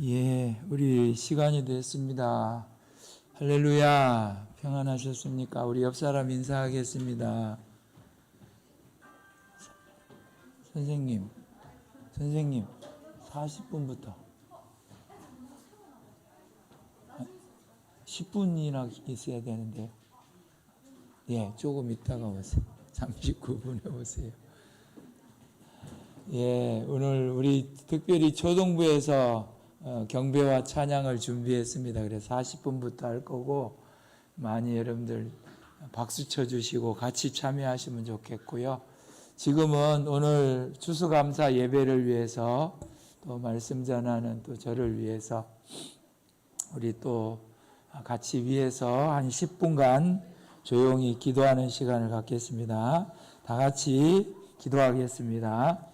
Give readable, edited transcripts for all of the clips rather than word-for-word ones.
예, 우리 시간이 됐습니다. 할렐루야, 평안하셨습니까? 우리 옆 사람 인사하겠습니다. 선생님, 40분부터 10분이나 있어야 되는데요. 예, 조금 있다가 오세요. 39분에 오세요. 예, 오늘 우리 특별히 초동부에서 경배와 찬양을 준비했습니다. 그래서 40분부터 할 거고, 많이 여러분들 박수 쳐주시고 같이 참여하시면 좋겠고요. 지금은 오늘 추수감사 예배를 위해서 또 말씀 전하는 또 저를 위해서 우리 또 같이 위해서 한 10분간 조용히 기도하는 시간을 갖겠습니다. 다 같이 기도하겠습니다.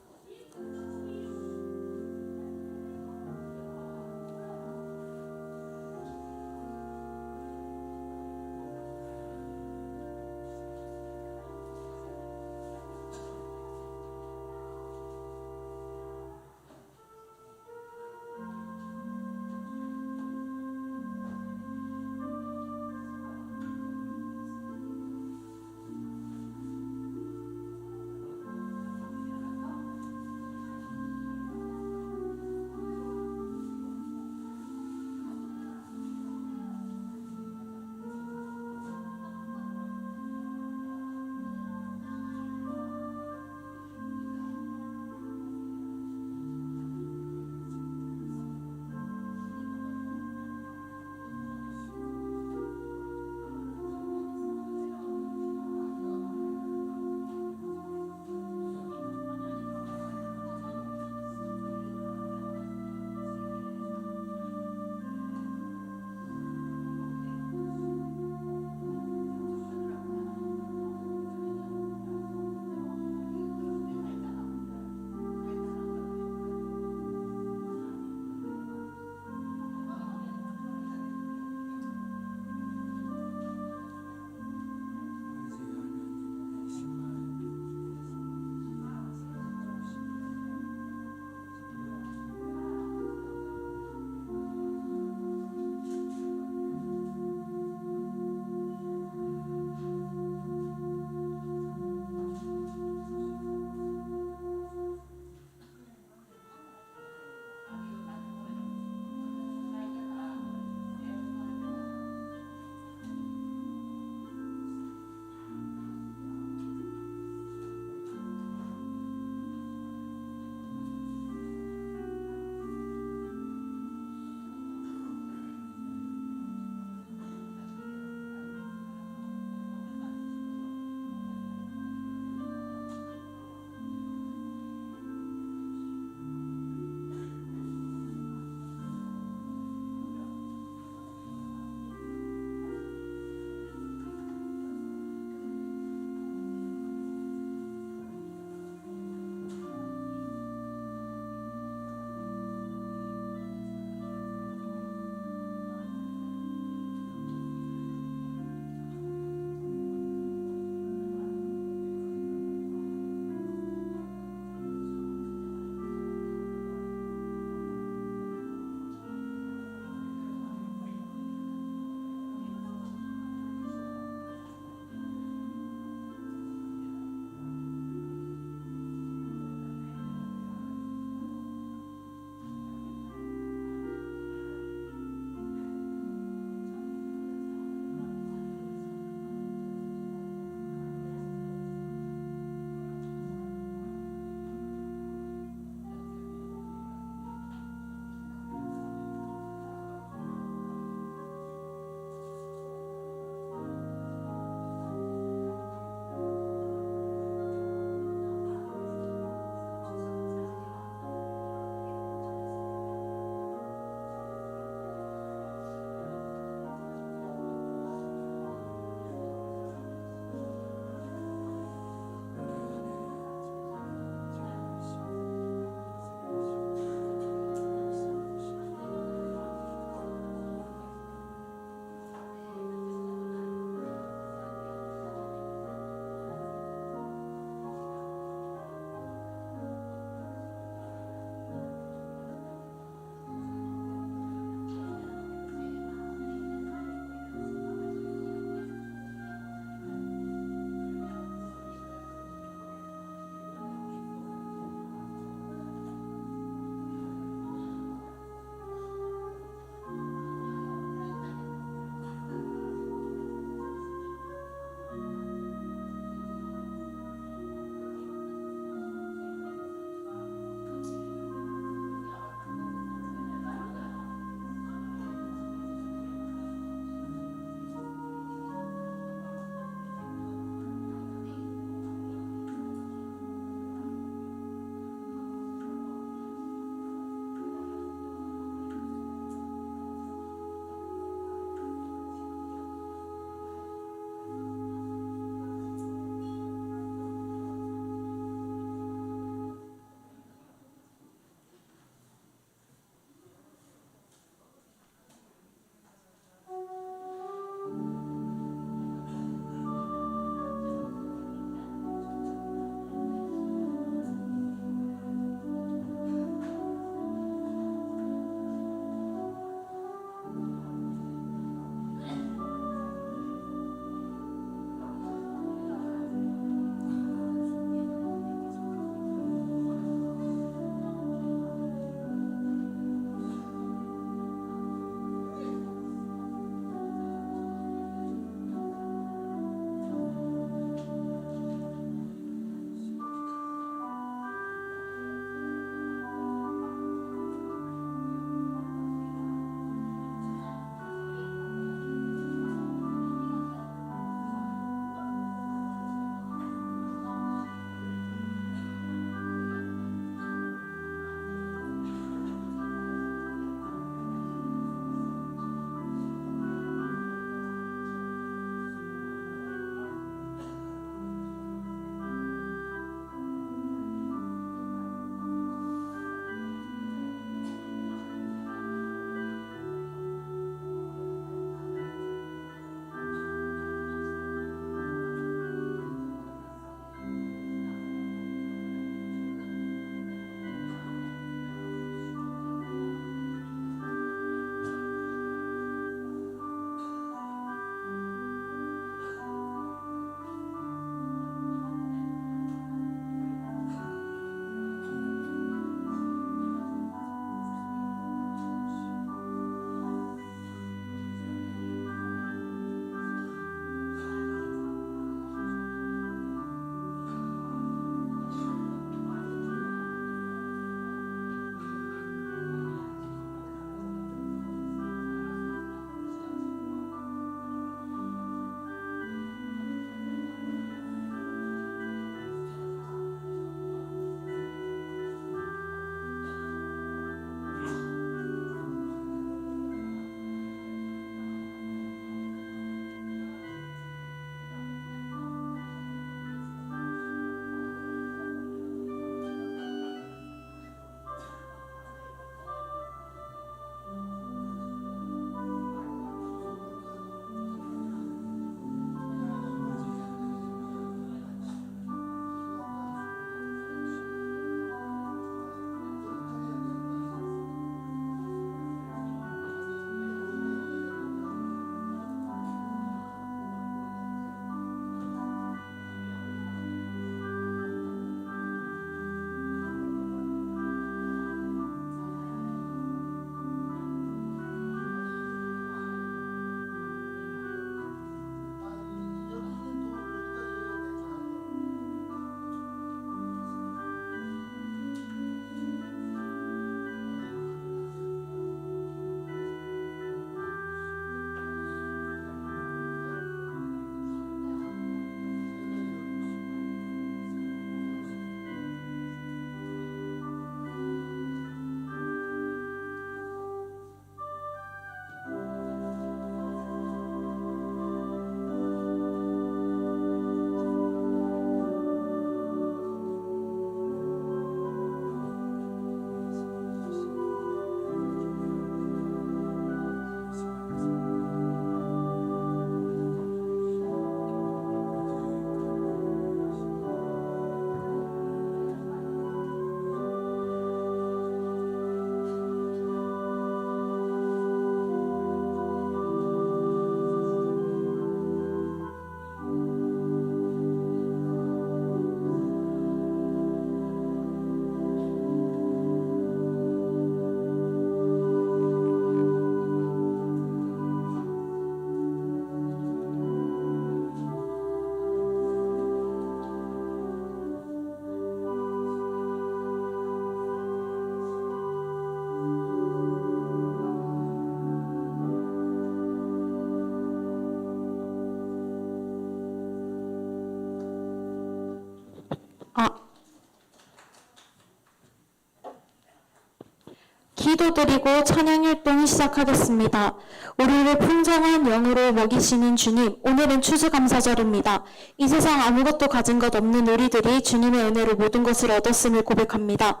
기도드리고 찬양 활동을 시작하겠습니다. 우리를 풍성한 영으로 먹이시는 주님, 오늘은 추수감사절입니다. 이 세상 아무것도 가진 것 없는 우리들이 주님의 은혜로 모든 것을 얻었음을 고백합니다.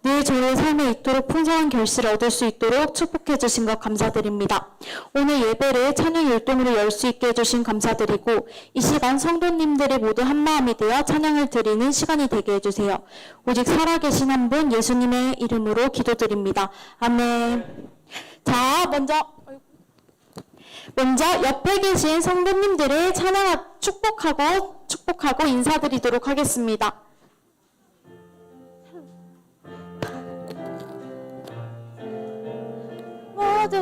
늘 저의 삶에 있도록 풍성한 결실을 얻을 수 있도록 축복해 주신 것 감사드립니다. 오늘 예배를 찬양 율동으로 열 수 있게 해주신 감사드리고 이 시간 성도님들이 모두 한마음이 되어 찬양을 드리는 시간이 되게 해주세요. 오직 살아계신 한 분 예수님의 이름으로 기도드립니다. 아멘. 자, 먼저 옆에 계신 성도님들을 축복하고 인사드리도록 하겠습니다. 모두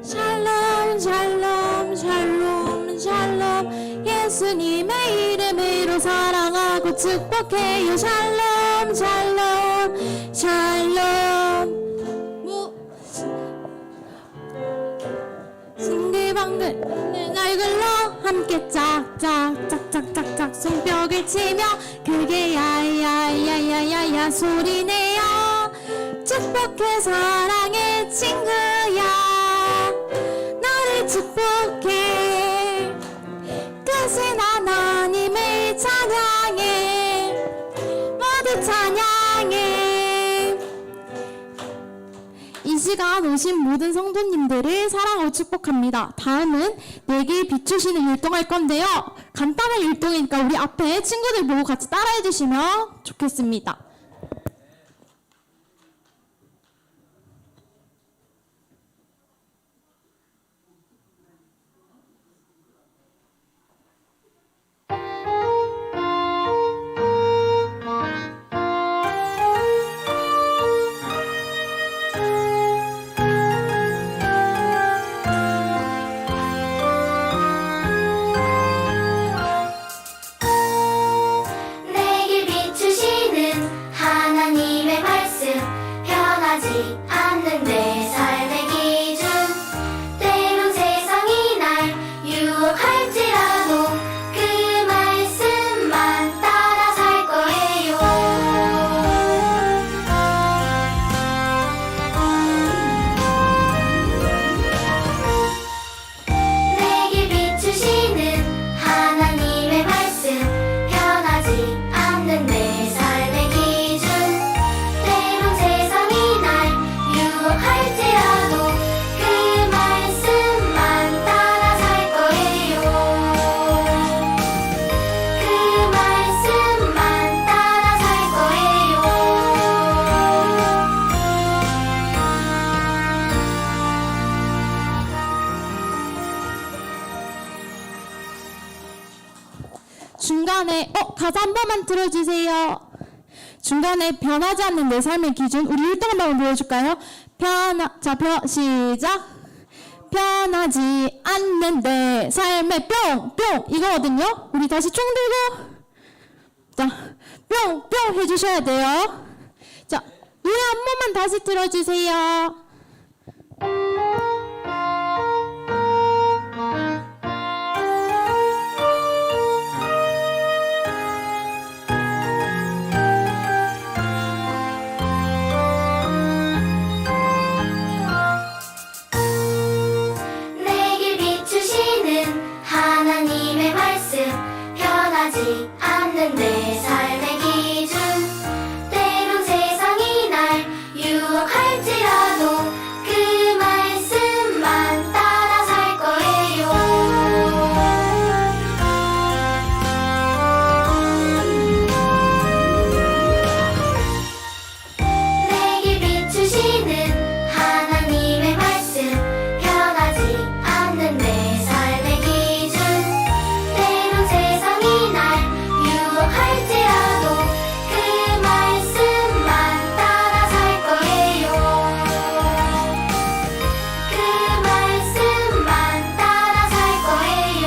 샬롬 샬롬 샬롬 샬롬 예수님의 이름으로 사랑하고 축복해요. 샬롬 샬롬 샬롬 싱글벙글 얼굴로 함께 짝짝짝짝짝짝 손뼉을 치며 크게 야야야야야야 소리내요. 축복해 사랑해 친구야 너를 축복해 크신 하나님을 찬양해 모두 찬양해. 이 시간 오신 모든 성도님들을 사랑하고 축복합니다. 다음은 내게 비추시는 율동할 건데요. 간단한 율동이니까 우리 앞에 친구들 보고 같이 따라해 주시면 좋겠습니다. 중간에 가사 한 번만 들어주세요. 중간에 변하지 않는 내 삶의 기준 우리 율동 한번 보여줄까요? 시작. 변하지 않는 내 삶의 뿅뿅 이거거든요. 우리 다시 총 들고 자 뿅뿅 해주셔야 돼요. 자 노래 한 번만 다시 들어주세요. 않는 내 삶의 기준 때론 세상이 날 유혹할지라도 그 말씀만 따라 살 거예요. 내게 비추시는 하나님의 말씀 변하지 않는 내 삶의 기준 때론 세상이 날 유혹할지라도 그 말씀만 따라 살 거예요. 그 말씀만 따라 살 거예요.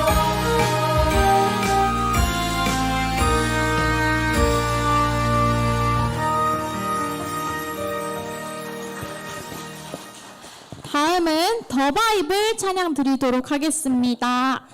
다음은 더 바이블 찬양 드리도록 하겠습니다.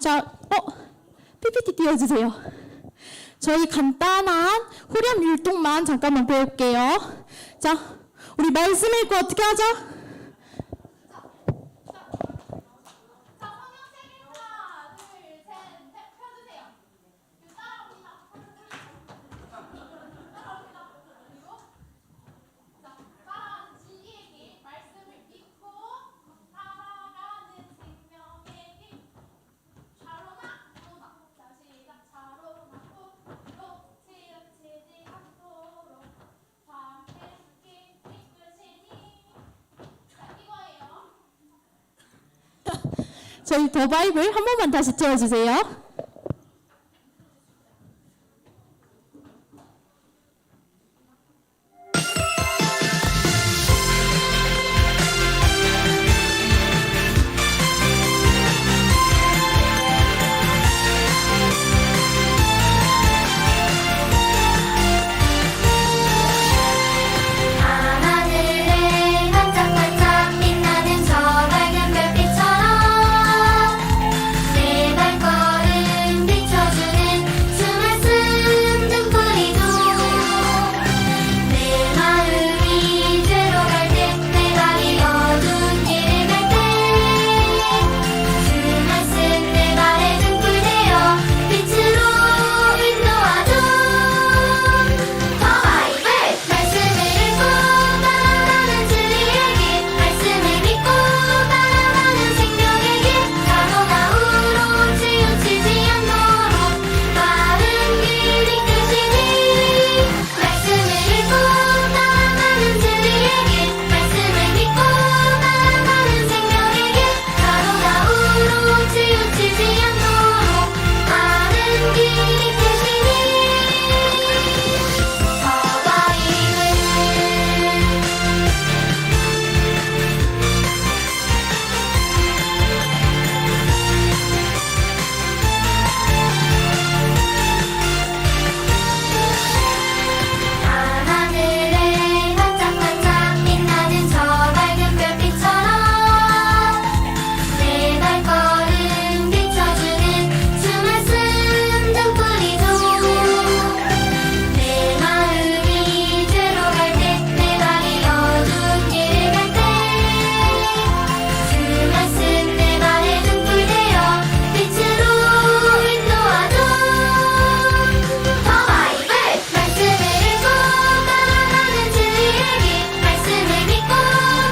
자, PPT 띄워주세요. 저희 간단한 후렴 율동만 잠깐만 배울게요. 자, 우리 말씀 읽고 어떻게 하죠? 저희 더 바이블 한 번만 다시 띄워주세요. 밤하늘에 반짝반짝 빛나는 저 밝은 별빛처럼 내 발걸음 비춰주는 주 말씀 등불이도 내 마음이 죄로 갈 때 내 발이 어두운 길을 갈 때 주 말씀 내 발의 등불 되어 빛으로 인도하죠. 더 바이블 말씀을 읽고 따라가는 진리의 길 말씀을 믿고 따라가는 생명의 길 가로나 우로 치우치지 않도록 바른 길 이끄시니 말씀을 읽고 따라가는 진리의 길 말씀을 믿고 따라가는 생명의 길 가로나 우로 치우치지 않도록 바른 길 이끄시니 더 바이블 밤하늘에 반짝반짝 빛나는 저 밝은 별빛처럼 내 발걸음 비춰주는 주 말씀 등불이죠. 내 마음이 죄로 갈 때 내 발이 어두운 길을 갈 때 주 말씀 내 발의 등불 되어 빛으로 인도하죠. 더 바이블 말씀을 읽고 따라가는 진리의 길 말씀을 믿고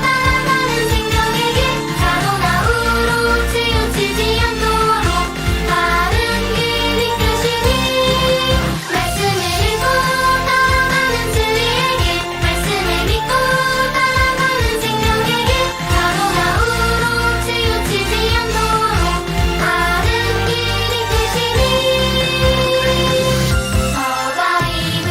따라가는 생명의 길 가로나 우로 치우치지 않도록 바른 길 이끄시니 말씀을 읽고 따라가는 진리의 길 말씀을 믿고 따라가는 생명의 길 가로나 우로 치우치지 않도록 바른 길 이끄시니 더 바이블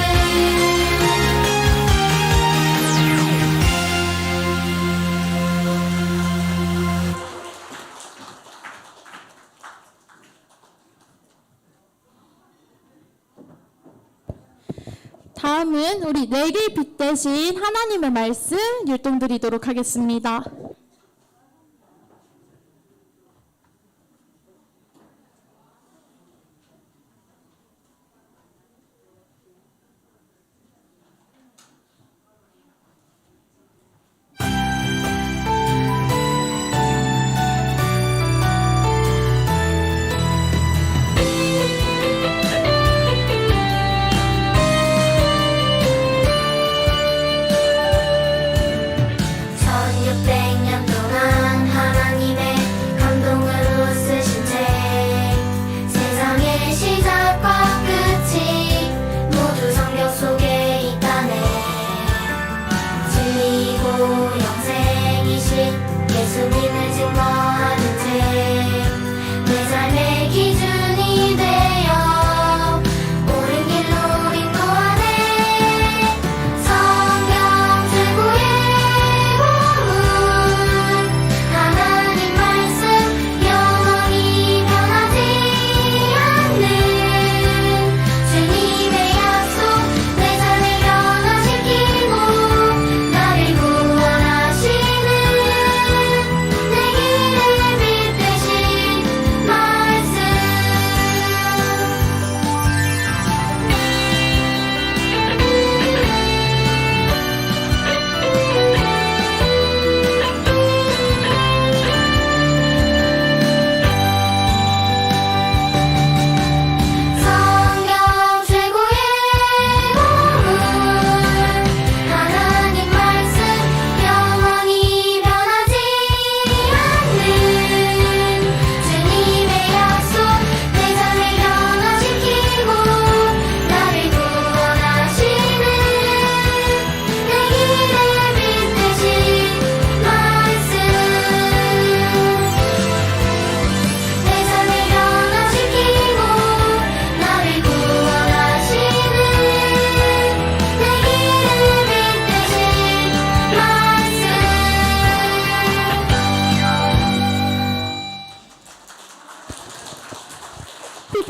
다음은 우리 내게 빛 대신 하나님의 말씀 율동드리도록 하겠습니다. 천육백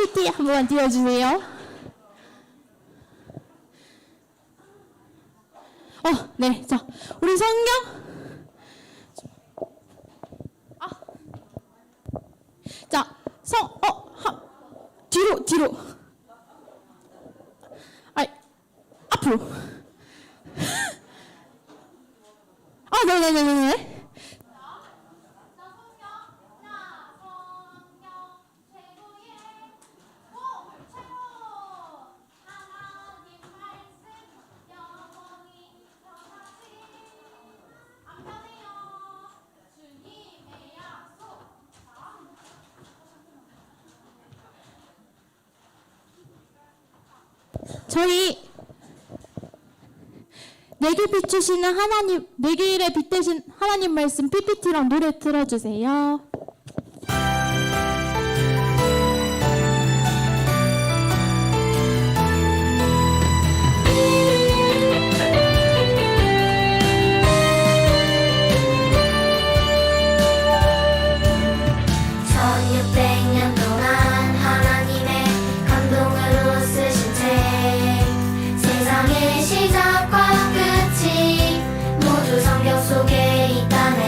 PPT 한 번만 띄워주세요. 네. 자, 우리 성경. 자, 뒤로. 앞으로. 네네네네. 저희 내게 비추시는 하나님, 내게 일에 빛대신 하나님 말씀 PPT랑 노래 틀어주세요. 천육백년 동안 하나님의 감동으로 쓰신 책 세상의 시작과 끝이 모두 성경 속에 있다네.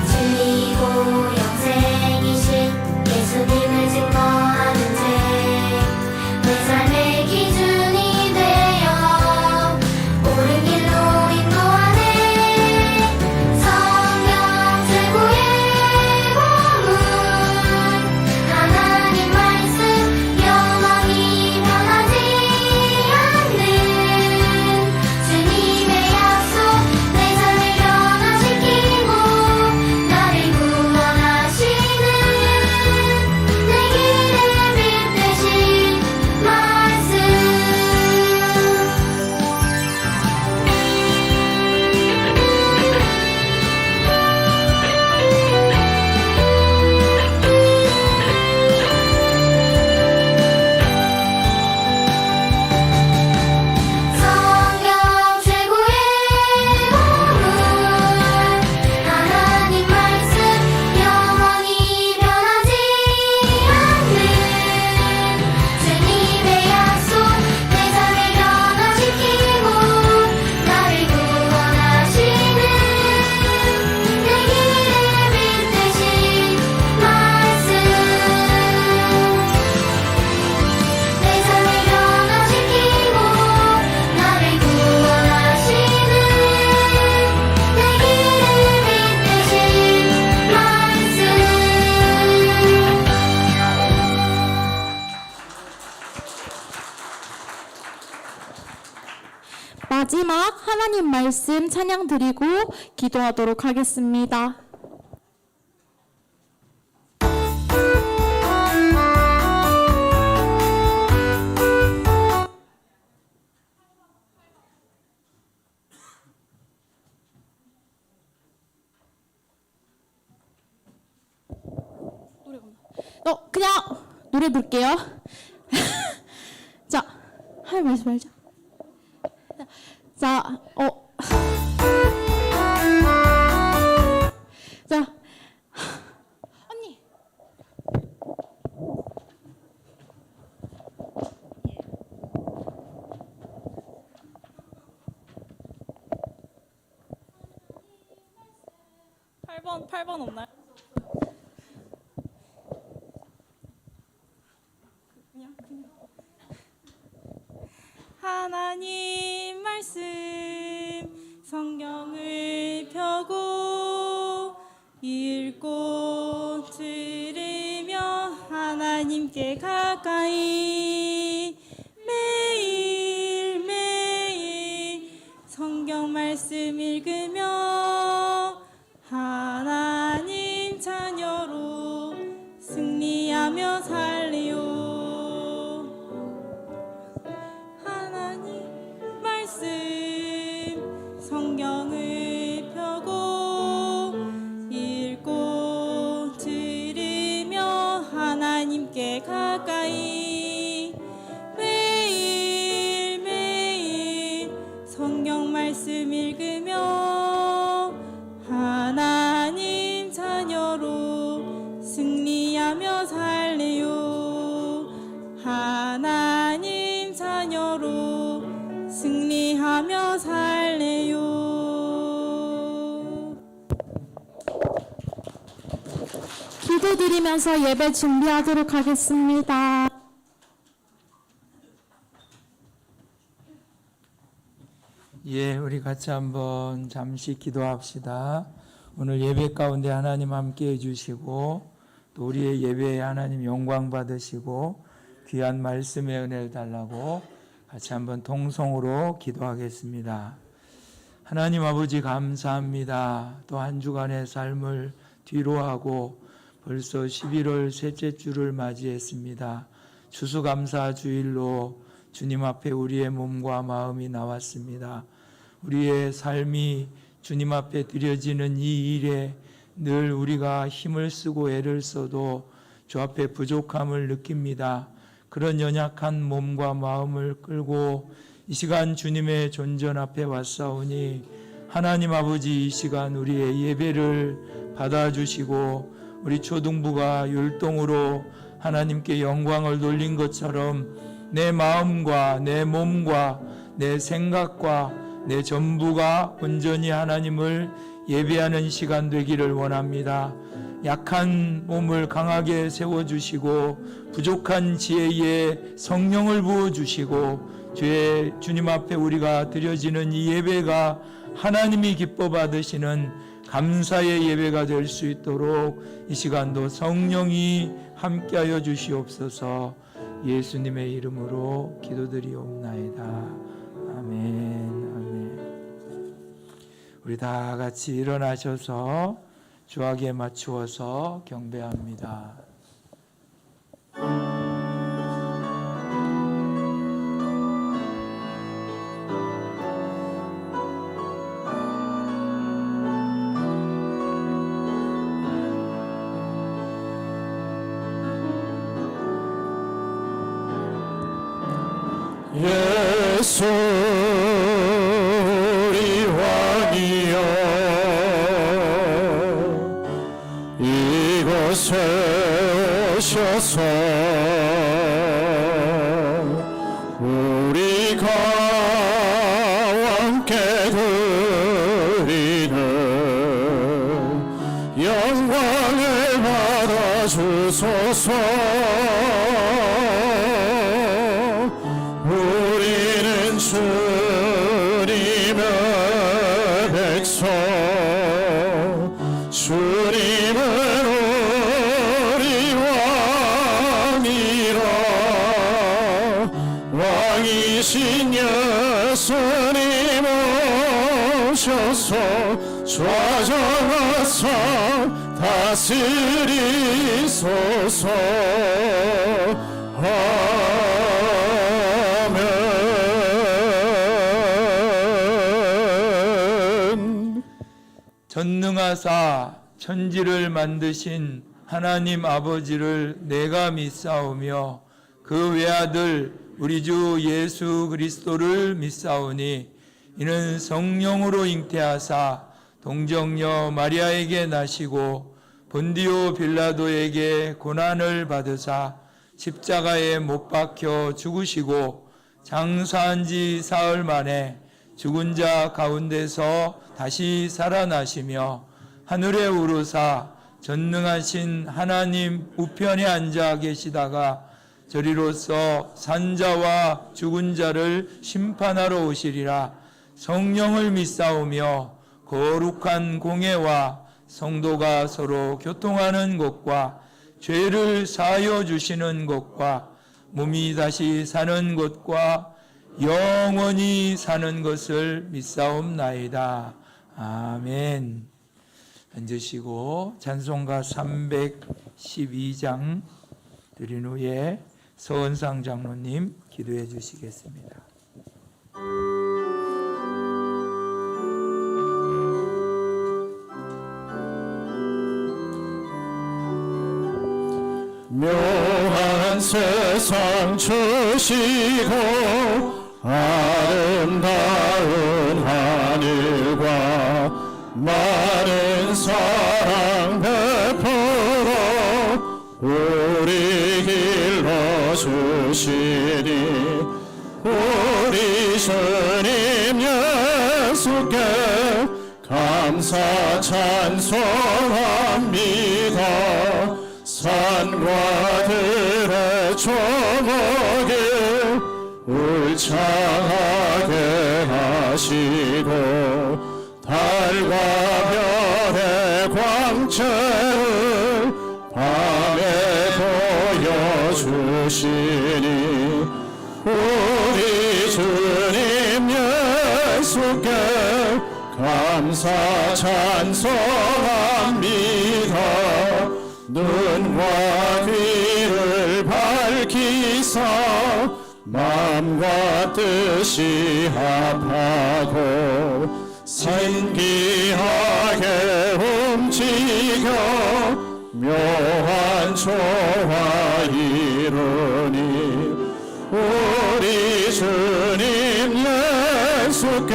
진리고 영생이신 예수님을 증거하는 책내 삶의 기준이 되어 옳은 길로 인도하네. 성경 최고의 보물 하나님 말씀 영원히 변하지 않는 주님의 약속 내 삶을 변화시키고 나를 구원하시는 내 길의 빛 되신 말씀. 성경 최고의 보물 하나님 말씀 영원히 변하지 않는 주님의 약속 내 삶을 변화시키고 나를 구원하시는 내 길의 빛 되신 말씀. 내 삶을 변화시키고 나를 구원하시는 내 길의 빛 되신 말씀. 마지막 하나님 말씀 찬양 드리고 기도하도록 하겠습니다. 그냥 노래 부를게요. 자, 할 말씀 말자. 자, 자, 언니. 팔번 없나요? 하나님 말씀 성경을 펴고 읽고 들으며 하나님께 가까이 매일매일 성경 말씀 읽으며 하나님 자녀로 승리하며 살리오. 하나님 말씀 성경을 펴고 읽고 들으며 하나님께 가까이 기도드리면서 예배 준비하도록 하겠습니다. 예, 우리 같이 한번 잠시 기도합시다. 오늘 예배 가운데 하나님 함께 해주시고 또 우리의 예배에 하나님 영광 받으시고 귀한 말씀의 은혜를 달라고 같이 한번 통성으로 기도하겠습니다. 하나님 아버지 감사합니다. 또 한 주간의 삶을 뒤로하고 벌써 11월 셋째 주를 맞이했습니다. 추수감사 주일로 주님 앞에 우리의 몸과 마음이 나왔습니다. 우리의 삶이 주님 앞에 드려지는 이 일에 늘 우리가 힘을 쓰고 애를 써도 주 앞에 부족함을 느낍니다. 그런 연약한 몸과 마음을 끌고 이 시간 주님의 존전 앞에 왔사오니 하나님 아버지 이 시간 우리의 예배를 받아주시고 우리 초등부가 율동으로 하나님께 영광을 돌린 것처럼 내 마음과 내 몸과 내 생각과 내 전부가 온전히 하나님을 예배하는 시간 되기를 원합니다. 약한 몸을 강하게 세워주시고 부족한 지혜에 성령을 부어주시고 주님 앞에 우리가 드려지는 이 예배가 하나님이 기뻐 받으시는 감사의 예배가 될 수 있도록 이 시간도 성령이 함께하여 주시옵소서. 예수님의 이름으로 기도드리옵나이다. 아멘. 우리 다 같이 일어나셔서 주악에 맞추어서 경배합니다. 예수 우리 왕이여 이곳에 오셔서 우리가 함께 드리는 영광을 받아주소서. 우리는 주님의 백성, 주님은 우리 왕이라. 왕이신 예수님 오셔서 좌정하사 다스리소서. 전능하사 천지를 만드신 하나님 아버지를 내가 믿사오며 그 외아들 우리 주 예수 그리스도를 믿사오니 이는 성령으로 잉태하사 동정녀 마리아에게 나시고 본디오 빌라도에게 고난을 받으사 십자가에 못 박혀 죽으시고 장사한 지 사흘 만에 죽은 자 가운데서 다시 살아나시며 하늘에 오르사 전능하신 하나님 우편에 앉아 계시다가 저리로서 산자와 죽은 자를 심판하러 오시리라. 성령을 믿사오며 거룩한 공회와 성도가 서로 교통하는 것과 죄를 사하여 주시는 것과 몸이 다시 사는 것과 영원히 사는 것을 믿사옵나이다. 아멘. 앉으시고 찬송가 312장 드린 후에 서은상 장로님 기도해 주시겠습니다. 묘한 세상 주시고 아름다운 하늘과 많은 사랑 베풀어 우리 길러 주시니 우리 주님 예수께 감사 찬송합니다. 산과 들의 초목을 울창하게 하시고 달과 별의 광채를 밤에 보여주시니 우리 주님 예수께 감사 찬송합니다. 눈과 귀를 밝히사 마음과 뜻이 합하고 신기하게 움직여 묘한 조화 이루니 우리 주님 예수께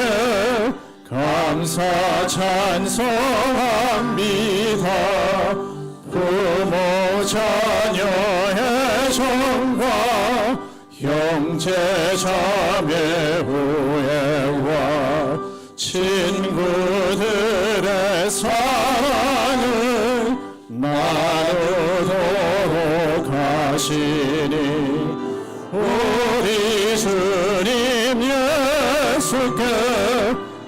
감사 찬송합니다. 부모 자녀의 정과 형제 자매 우애와 친구들의 사랑을 나누도록 하시니 우리 주님 예수께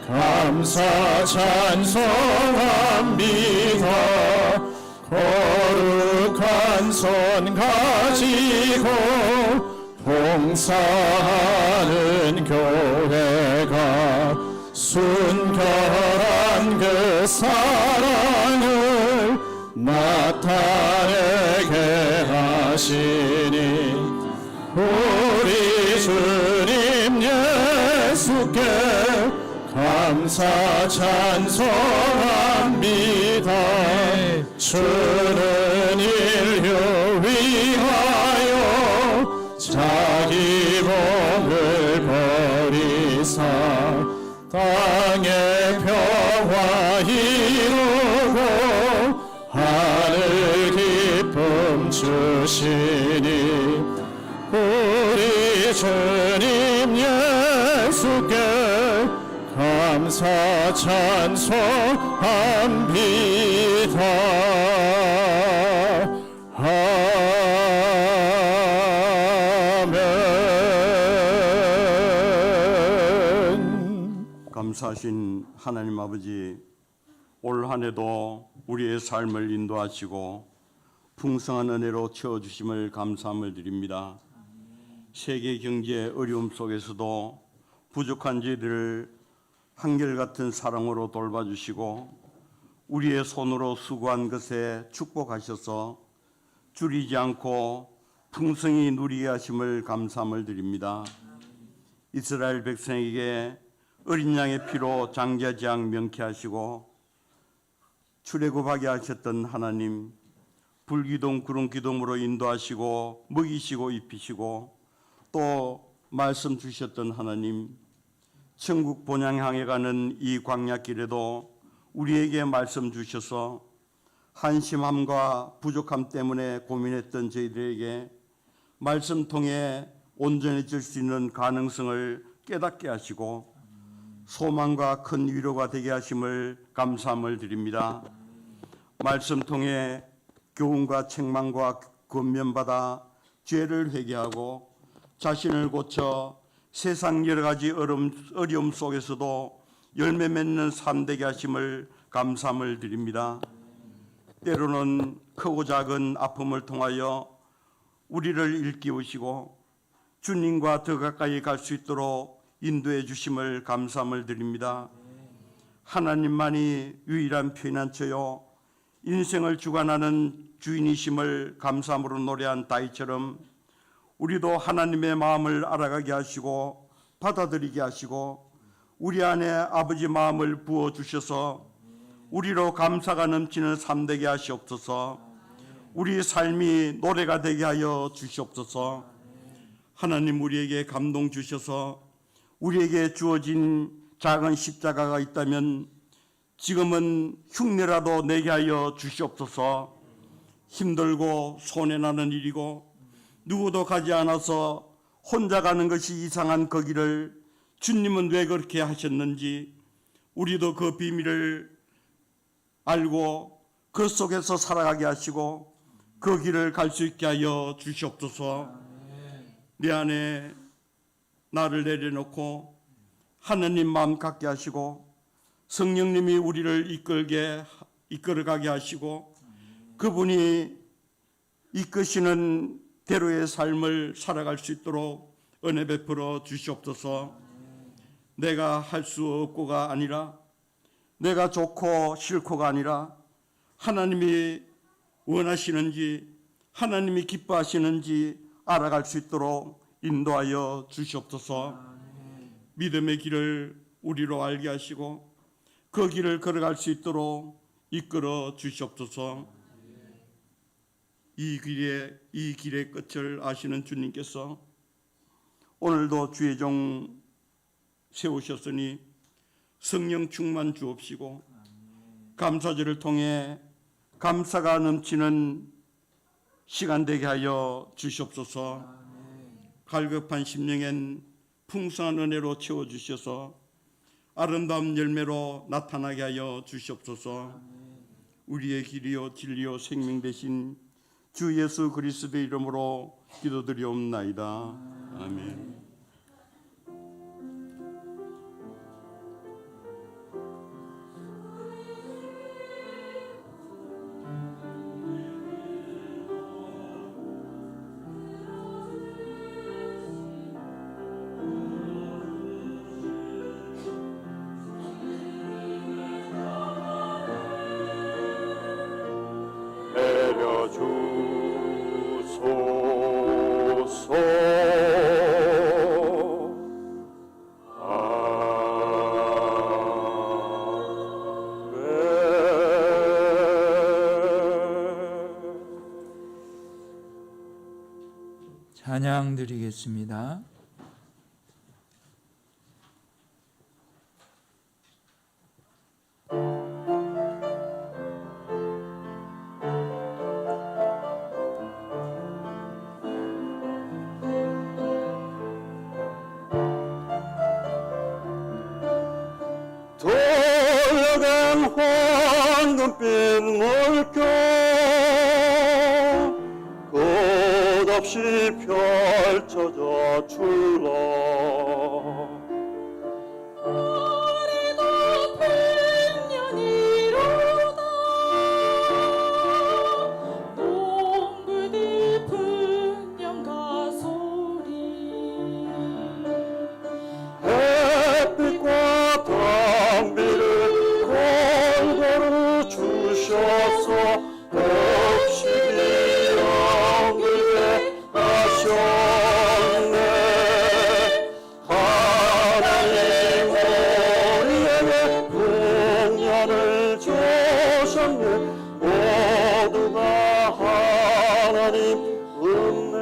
감사 찬송합니다. 거룩한 손 가지고 봉사하는 교회가 순결한 그 사랑을 나타내게 하시니 우리 주님 예수께 감사 찬송합니다. 주는 인류 위하여 자기 몸을 버리사 땅의 평화 이루고 하늘 기쁨 주시니 우리 주님 예수께 감사 찬송합니다. 아멘. 감사하신 하나님 아버지, 올 한 해도 우리의 삶을 인도하시고 풍성한 은혜로 채워주심을 감사함을 드립니다. 세계 경제 어려움 속에서도 부족한 저희들을 한결같은 사랑으로 돌봐주시고 우리의 손으로 수고한 것에 축복하셔서 줄이지 않고 풍성히 누리게 하심을 감사함을 드립니다. 이스라엘 백성에게 어린 양의 피로 장자지향 명쾌하시고 출애굽하게 하셨던 하나님, 불기둥 구름기둥으로 인도하시고 먹이시고 입히시고 또 말씀 주셨던 하나님, 천국 본향 향해 가는 이 광야길에도 우리에게 말씀 주셔서 한심함과 부족함 때문에 고민했던 저희들에게 말씀 통해 온전해질 수 있는 가능성을 깨닫게 하시고 소망과 큰 위로가 되게 하심을 감사함을 드립니다. 말씀 통해 교훈과 책망과 권면받아 죄를 회개하고 자신을 고쳐 세상 여러 가지 어려움 속에서도 열매 맺는 삶 되게 하심을 감사함을 드립니다. 때로는 크고 작은 아픔을 통하여 우리를 일깨우시고 주님과 더 가까이 갈 수 있도록 인도해 주심을 감사함을 드립니다. 하나님만이 유일한 피난처요 인생을 주관하는 주인이심을 감사함으로 노래한 다윗처럼 우리도 하나님의 마음을 알아가게 하시고 받아들이게 하시고 우리 안에 아버지 마음을 부어주셔서 우리로 감사가 넘치는 삶 되게 하시옵소서. 우리 삶이 노래가 되게 하여 주시옵소서. 하나님, 우리에게 감동 주셔서 우리에게 주어진 작은 십자가가 있다면 지금은 흉내라도 내게 하여 주시옵소서. 힘들고 손해나는 일이고 누구도 가지 않아서 혼자 가는 것이 이상한 그 길을 주님은 왜 그렇게 하셨는지 우리도 그 비밀을 알고 그 속에서 살아가게 하시고 그 길을 갈 수 있게 하여 주시옵소서. 내 안에 나를 내려놓고 하나님 마음 갖게 하시고 성령님이 우리를 이끌어가게 하시고 그분이 이끄시는 대로의 삶을 살아갈 수 있도록 은혜 베풀어 주시옵소서. 내가 할 수 없고가 아니라 내가 좋고 싫고가 아니라 하나님이 원하시는지 하나님이 기뻐하시는지 알아갈 수 있도록 인도하여 주시옵소서. 믿음의 길을 우리로 알게 하시고 그 길을 걸어갈 수 있도록 이끌어 주시옵소서. 이 길의 끝을 아시는 주님께서 오늘도 주의 종 세우셨으니 성령 충만 주옵시고 감사절을 통해 감사가 넘치는 시간 되게 하여 주시옵소서. 갈급한 심령엔 풍성한 은혜로 채워주셔서 아름다운 열매로 나타나게 하여 주시옵소서. 우리의 길이요 진리요 생명 되신 주 예수 그리스도의 이름으로 기도드리옵나이다. 아멘. 내려주소서. 찬양 드리겠습니다. 돌려간 황금빛 물결 끝없이 펼쳐져 출렁 우리도 백년이로다 동굴 깊은 영가 소리 햇빛과 담비를 골고루 주셔서 덕심이 영글게 하셨네. 하나님 우리에게 공연을 주셨네. 모두가 하나님 은혜.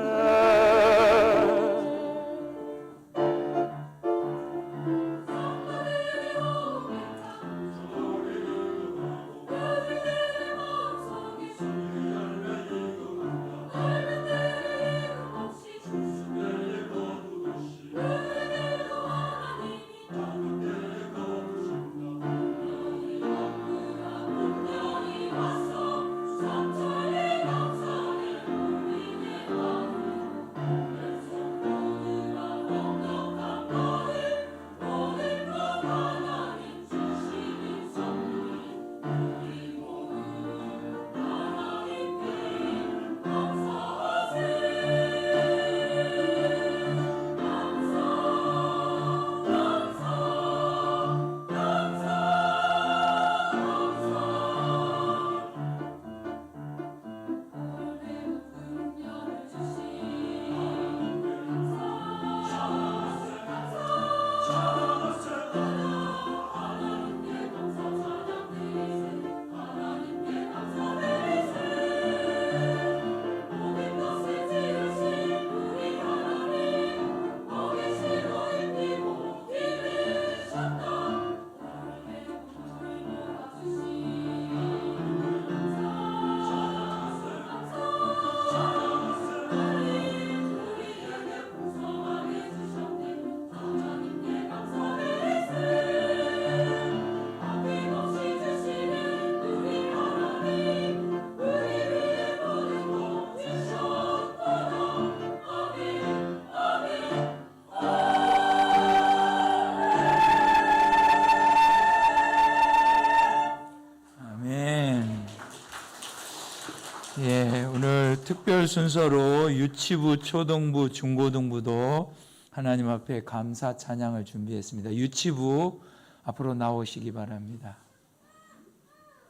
예, 오늘 특별 순서로 유치부, 초등부, 중고등부도 하나님 앞에 감사 찬양을 준비했습니다. 유치부 앞으로 나오시기 바랍니다.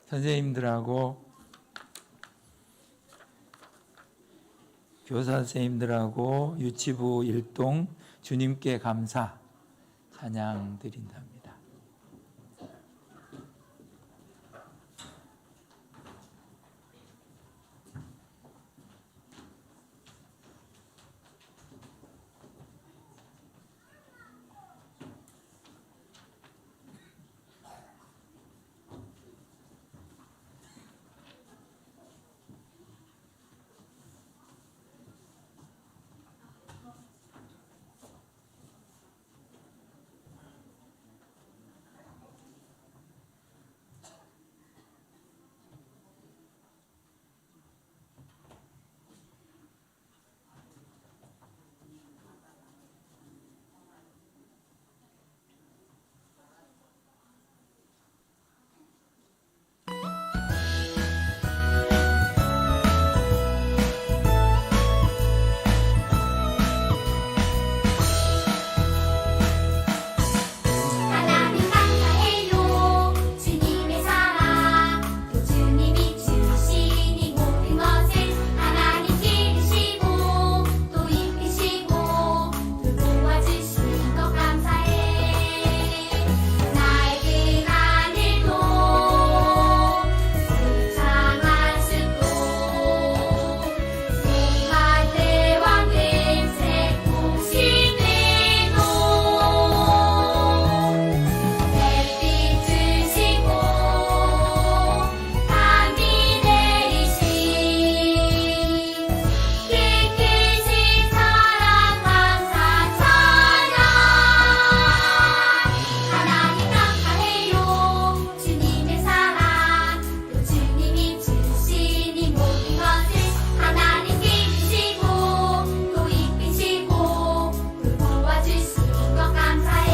선생님들하고 교사 선생님들하고 유치부 일동 주님께 감사 찬양 드린답니다. 하나님 감사해요 주님의 사랑 또 주님이 주신 이 모든 것을 하나님 기르시고 또 입히시고 또 도와주신 것 감사해 낡은 하늘도 창한 숲도 새한 대왕들 새 도시들도 햇빛 주시고 담비 내리신 크크신 사랑 감사 찬양 하나님 감사해요 주님의 사랑 또 주님이 주신 이 모든 것을 하나님 기르시고 또 입히시고 또 도와주신 것 감사해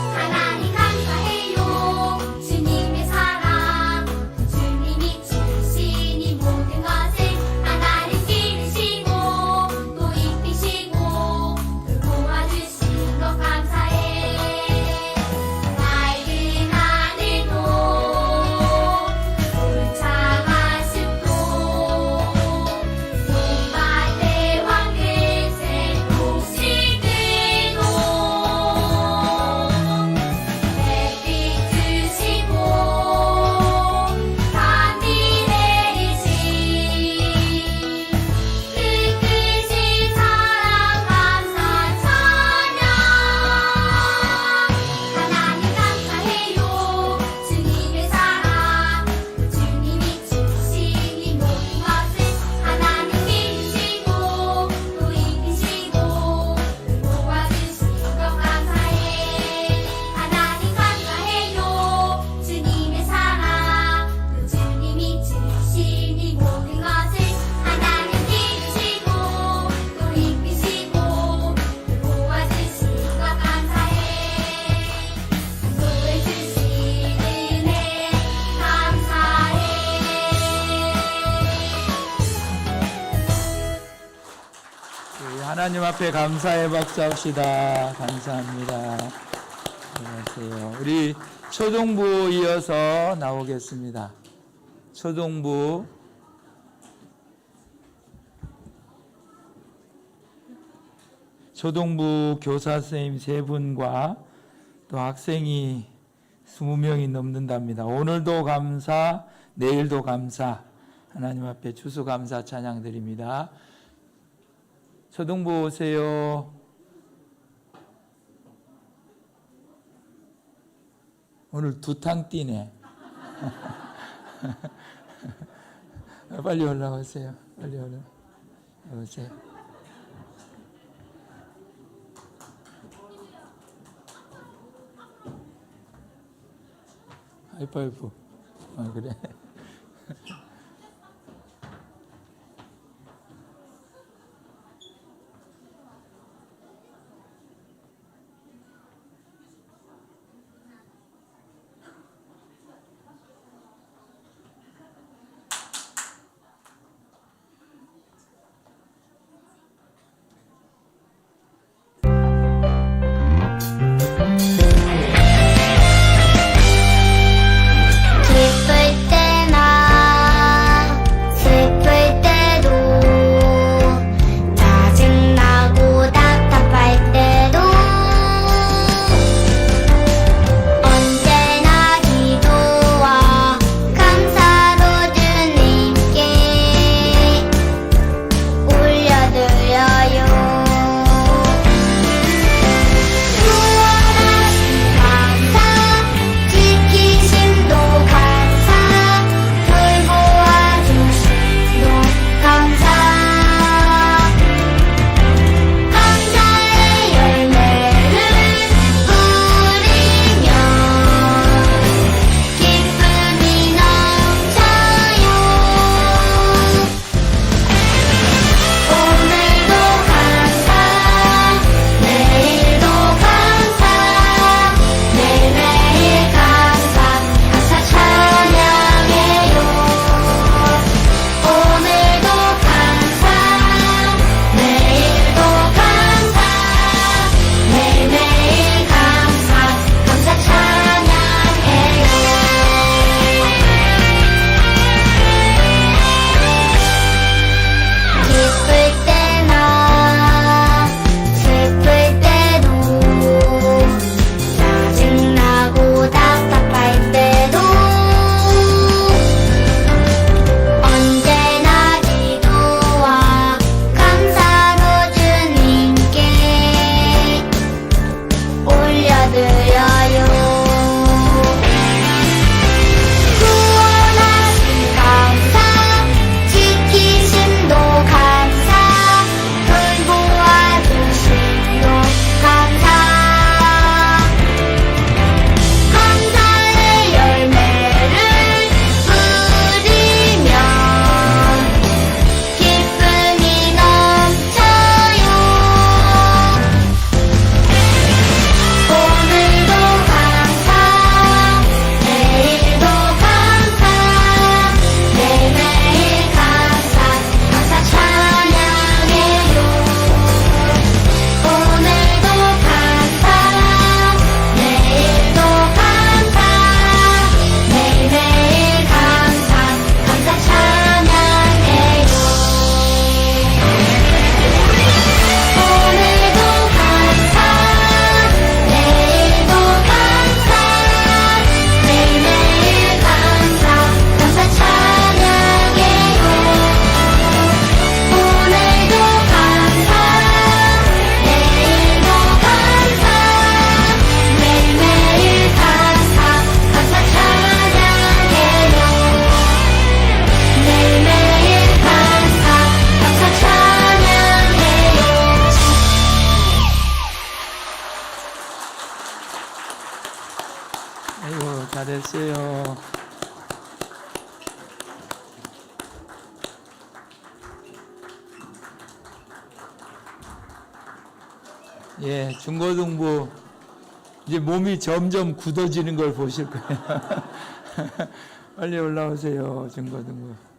하나님 감사해요 주님의 사랑 또 주님이 주신 이 모든 것을 하나님 기르시고 또 입히시고 또 도와주신 것 감사해 낡은 하늘도 울창한 숲도 새한 대왕들 새 도시들도 햇빛 주시고 담비 내리신 크크신 사랑 감사 찬양 하나님 감사해요 주님의 사랑 또 주님이 주신 이 모든 것을 하나님 기르시고 또 입히시고 또 도와주신 것 감사해 하나님 감사해요 주님의 사랑 또 주님이 주신 이 모든 것을 하나님 기르시고 또 입히시고 또 도와주신 것 감사해 인도해 주신 은혜 감사해 우리 하나님 앞에 감사의 박수 합시다. 감사합니다. 안녕하세요. 우리 초등부 이어서 나오겠습니다. 초등부 교사 선생님 3분과 또 학생이 20명이 넘는답니다. 오늘도 감사, 내일도 감사. 하나님 앞에 추수감사 찬양 드립니다. 초등부 오세요. 오늘 두탕 뛰네. 빨리 올라오세요. 빨리 올라오세요. 하이파이브. 그래. 잘했어요. 예, 중고등부 이제 몸이 점점 굳어지는 걸 보실 거예요. 빨리 올라오세요, 중고등부.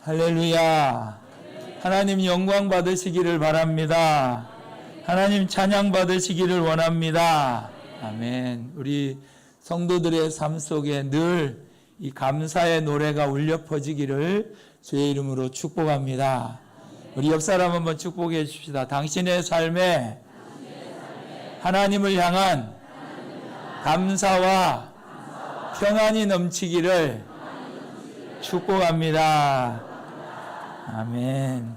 할렐루야. 하나님 영광 받으시기를 바랍니다. 하나님 찬양 받으시기를 원합니다. 아멘. 우리 성도들의 삶 속에 늘 이 감사의 노래가 울려 퍼지기를 주의 이름으로 축복합니다. 우리 옆 사람 한번 축복해 주십시다. 당신의 삶에 하나님을 향한 감사와 평안이 넘치기를 축복합니다. 아멘.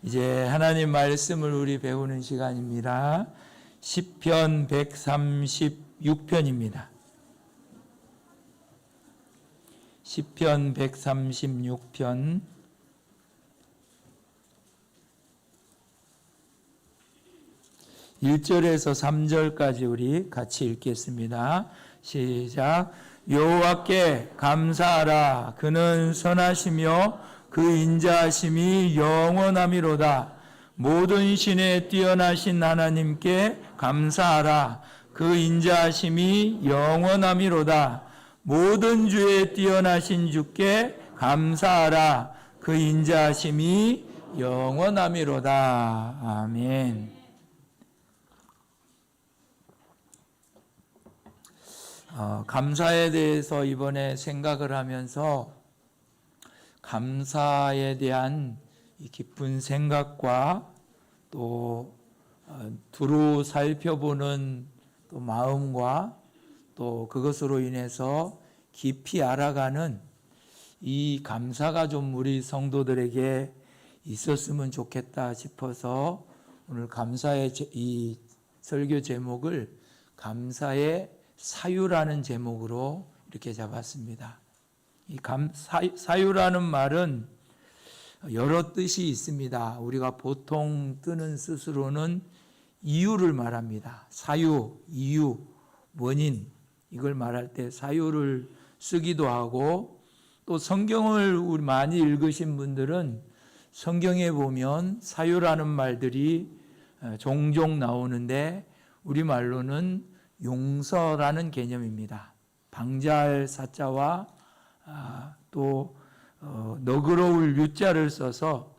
이제 하나님 말씀을 우리 배우는 시간입니다. 시편 136편입니다. 시편 136편 1절에서 3절까지 우리 같이 읽겠습니다. 시작. 여호와께 감사하라. 그는 선하시며 그 인자하심이 영원하미로다. 모든 신에 뛰어나신 하나님께 감사하라. 그 인자하심이 영원하미로다. 모든 주에 뛰어나신 주께 감사하라. 그 인자하심이 영원하미로다. 아멘. 감사에 대해서 이번에 생각을 하면서 감사에 대한 이 깊은 생각과 또 두루 살펴보는 또 마음과 또 그것으로 인해서 깊이 알아가는 이 감사가 좀 우리 성도들에게 있었으면 좋겠다 싶어서 오늘 감사의 이 설교 제목을 감사의 사유라는 제목으로 이렇게 잡았습니다. 이 사유라는 말은 여러 뜻이 있습니다. 우리가 보통 뜨는 뜻으로는 이유를 말합니다. 사유, 이유, 원인 이걸 말할 때 사유를 쓰기도 하고 또 성경을 우리 많이 읽으신 분들은 성경에 보면 사유라는 말들이 종종 나오는데 우리말로는 용서라는 개념입니다. 방자할 사자와 또 너그러울 유자를 써서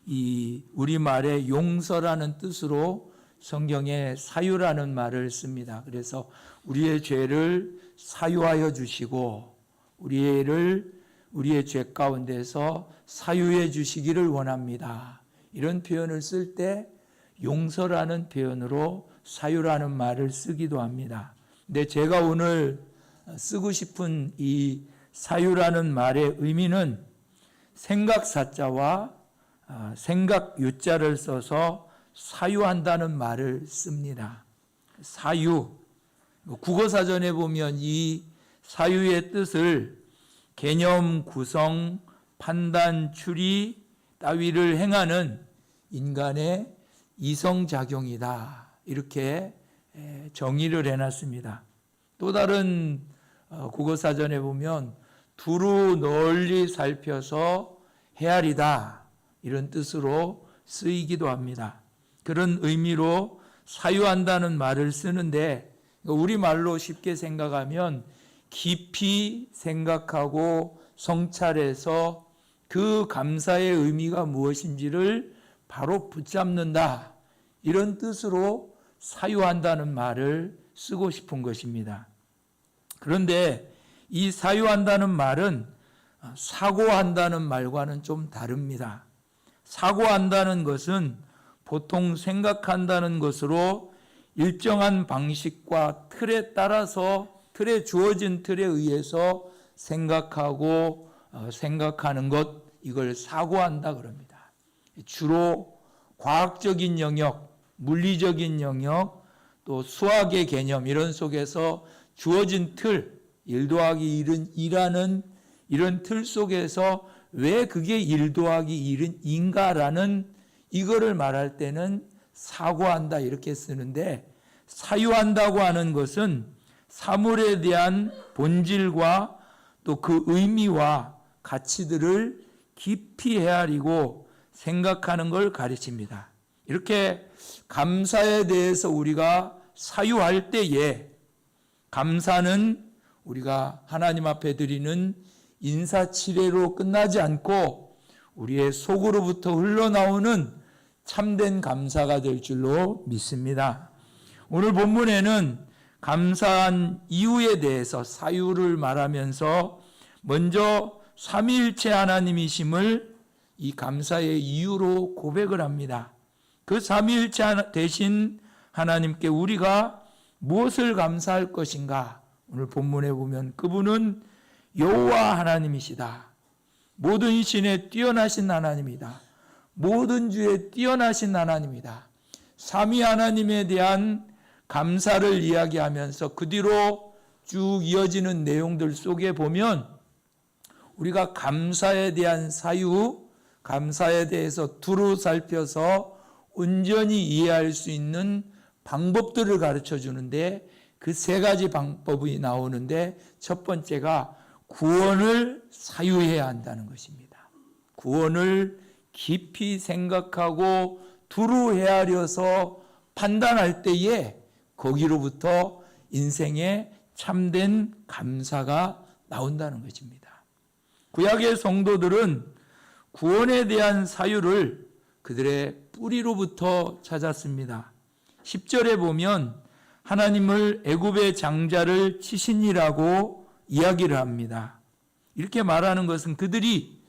이 우리말의 용서라는 뜻으로 성경에 사유라는 말을 씁니다. 그래서 우리의 죄를 사유하여 주시고 우리의 죄 가운데서 사유해 주시기를 원합니다. 이런 표현을 쓸 때 용서라는 표현으로 사유라는 말을 쓰기도 합니다. 근데 제가 오늘 쓰고 싶은 이 사유라는 말의 의미는 생각사자와 생각유자를 써서 사유한다는 말을 씁니다. 사유. 국어사전에 보면 이 사유의 뜻을 개념 구성, 판단, 추리 따위를 행하는 인간의 이성작용이다. 이렇게 정의를 해놨습니다. 또 다른 국어사전에 보면 두루 널리 살펴서 헤아리다. 이런 뜻으로 쓰이기도 합니다. 그런 의미로 사유한다는 말을 쓰는데 우리말로 쉽게 생각하면 깊이 생각하고 성찰해서 그 감사의 의미가 무엇인지를 바로 붙잡는다. 이런 뜻으로 사유한다는 말을 쓰고 싶은 것입니다. 그런데 이 사유한다는 말은 사고한다는 말과는 좀 다릅니다. 사고한다는 것은 보통 생각한다는 것으로 일정한 방식과 틀에 따라서 주어진 틀에 의해서 생각하고 생각하는 것, 이걸 사고한다 그럽니다. 주로 과학적인 영역, 물리적인 영역, 또 수학의 개념 이런 속에서 주어진 틀, 1 더하기 1은 2라는 이런 틀 속에서 왜 그게 1 더하기 1은 2인가라는 이거를 말할 때는 사고한다 이렇게 쓰는데 사유한다고 하는 것은 사물에 대한 본질과 또 그 의미와 가치들을 깊이 헤아리고 생각하는 걸 가르칩니다. 이렇게 감사에 대해서 우리가 사유할 때에 감사는 우리가 하나님 앞에 드리는 인사치레로 끝나지 않고 우리의 속으로부터 흘러나오는 참된 감사가 될 줄로 믿습니다. 오늘 본문에는 감사한 이유에 대해서 사유를 말하면서 먼저 삼위일체 하나님이심을 이 감사의 이유로 고백을 합니다. 그 삼위일체 대신 하나님께 우리가 무엇을 감사할 것인가? 오늘 본문에 보면 그분은 여호와 하나님이시다. 모든 신에 뛰어나신 하나님이다. 모든 주에 뛰어나신 하나님이다. 삼위 하나님에 대한 감사를 이야기하면서 그 뒤로 쭉 이어지는 내용들 속에 보면 우리가 감사에 대한 사유, 감사에 대해서 두루 살펴서 온전히 이해할 수 있는 방법들을 가르쳐 주는데 그 세 가지 방법이 나오는데 첫 번째가 구원을 사유해야 한다는 것입니다. 구원을 깊이 생각하고 두루 헤아려서 판단할 때에 거기로부터 인생의 참된 감사가 나온다는 것입니다. 구약의 성도들은 구원에 대한 사유를 그들의 뿌리로부터 찾았습니다. 10절에 보면 하나님을 애굽의 장자를 치시니라고 이야기를 합니다. 이렇게 말하는 것은 그들이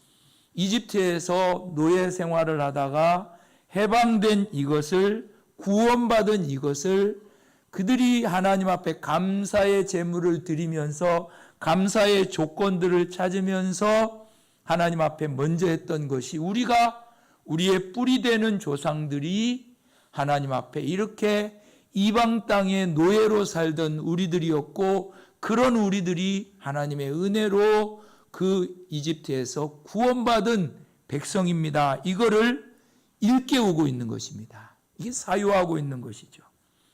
이집트에서 노예 생활을 하다가 해방된 이것을, 구원받은 이것을 그들이 하나님 앞에 감사의 제물을 드리면서 감사의 조건들을 찾으면서 하나님 앞에 먼저 했던 것이 우리의 뿌리 되는 조상들이 하나님 앞에 이렇게 이방 땅의 노예로 살던 우리들이었고 그런 우리들이 하나님의 은혜로 그 이집트에서 구원받은 백성입니다. 이거를 일깨우고 있는 것입니다. 이게 사유하고 있는 것이죠.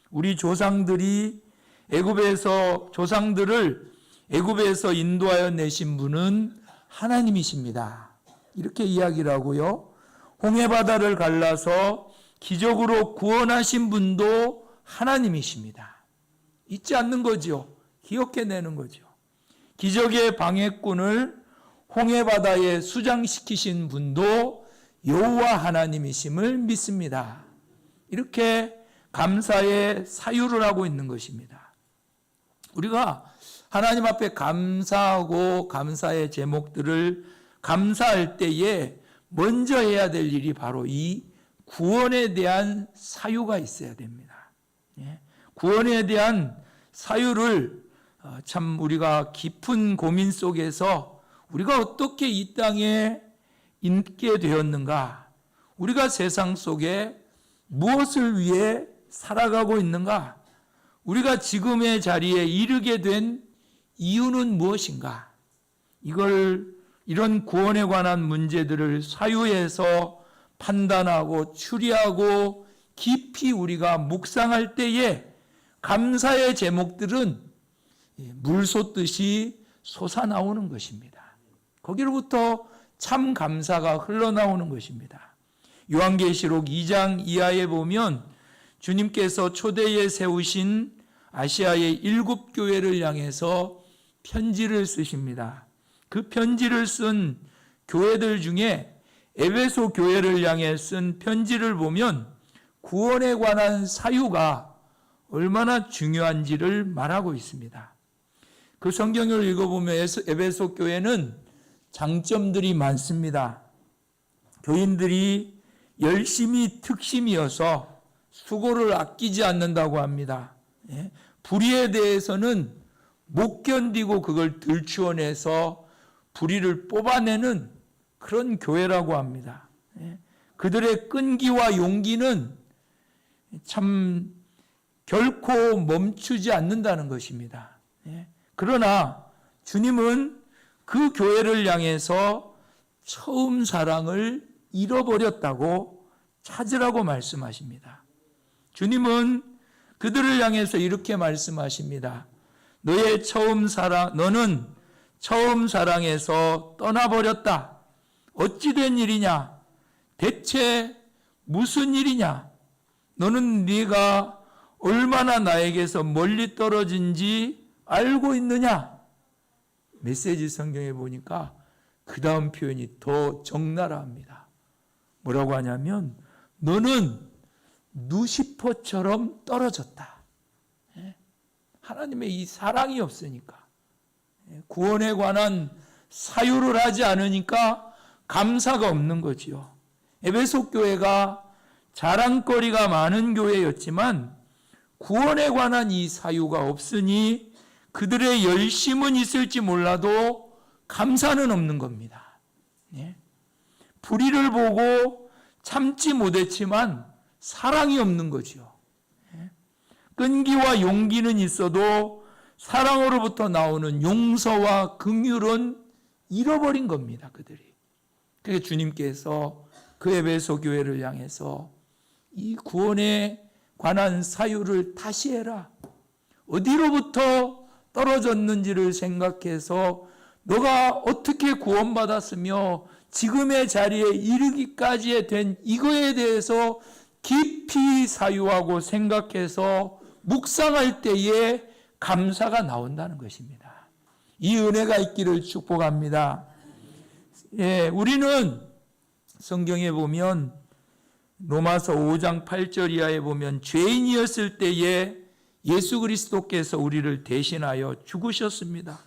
우리 조상들이 조상들을 애굽에서 인도하여 내신 분은 하나님이십니다. 이렇게 이야기를 하고요. 홍해바다를 갈라서 기적으로 구원하신 분도 하나님이십니다. 잊지 않는 거죠. 기억해내는 거죠. 기적의 방해꾼을 홍해바다에 수장시키신 분도 여호와 하나님이심을 믿습니다. 이렇게 감사의 사유를 하고 있는 것입니다. 우리가 하나님 앞에 감사하고 감사의 제목들을 감사할 때에 먼저 해야 될 일이 바로 이 구원에 대한 사유가 있어야 됩니다. 구원에 대한 사유를 참 우리가 깊은 고민 속에서 우리가 어떻게 이 땅에 있게 되었는가? 우리가 세상 속에 무엇을 위해 살아가고 있는가? 우리가 지금의 자리에 이르게 된 이유는 무엇인가? 이런 구원에 관한 문제들을 사유해서 판단하고 추리하고 깊이 우리가 묵상할 때에 감사의 제목들은 물 솟듯이 솟아나오는 것입니다. 거기로부터 참 감사가 흘러나오는 것입니다. 요한계시록 2장 이하에 보면 주님께서 초대에 세우신 아시아의 7 교회를 향해서 편지를 쓰십니다. 그 편지를 쓴 교회들 중에 에베소 교회를 향해 쓴 편지를 보면 구원에 관한 사유가 얼마나 중요한지를 말하고 있습니다. 그 성경을 읽어보면 에베소 교회는 장점들이 많습니다. 교인들이 열심히 특심이어서 수고를 아끼지 않는다고 합니다. 불의에 대해서는 못 견디고 그걸 들추어내서 불의를 뽑아내는 그런 교회라고 합니다. 그들의 끈기와 용기는 참 결코 멈추지 않는다는 것입니다. 그러나 주님은 그 교회를 향해서 처음 사랑을 잃어버렸다고 찾으라고 말씀하십니다. 주님은 그들을 향해서 이렇게 말씀하십니다. 너는 처음 사랑에서 떠나버렸다. 어찌 된 일이냐? 대체 무슨 일이냐? 너는 네가 얼마나 나에게서 멀리 떨어진지 알고 있느냐? 메시지 성경에 보니까 그 다음 표현이 더 적나라합니다. 뭐라고 하냐면 너는 누시퍼처럼 떨어졌다. 하나님의 이 사랑이 없으니까, 구원에 관한 사유를 하지 않으니까 감사가 없는 거지요. 에베소 교회가 자랑거리가 많은 교회였지만 구원에 관한 이 사유가 없으니 그들의 열심은 있을지 몰라도 감사는 없는 겁니다. 불의를 보고 참지 못했지만 사랑이 없는 거죠. 끈기와 용기는 있어도 사랑으로부터 나오는 용서와 긍휼은 잃어버린 겁니다. 그들이. 그래서 주님께서 그 에베소 교회를 향해서 이 구원에 관한 사유를 다시 해라. 어디로부터 떨어졌는지를 생각해서 너가 어떻게 구원받았으며 지금의 자리에 이르기까지 된 이거에 대해서 깊이 사유하고 생각해서 묵상할 때에 감사가 나온다는 것입니다. 이 은혜가 있기를 축복합니다. 우리는 성경에 보면 로마서 5장 8절 이하에 보면 죄인이었을 때에 예수 그리스도께서 우리를 대신하여 죽으셨습니다.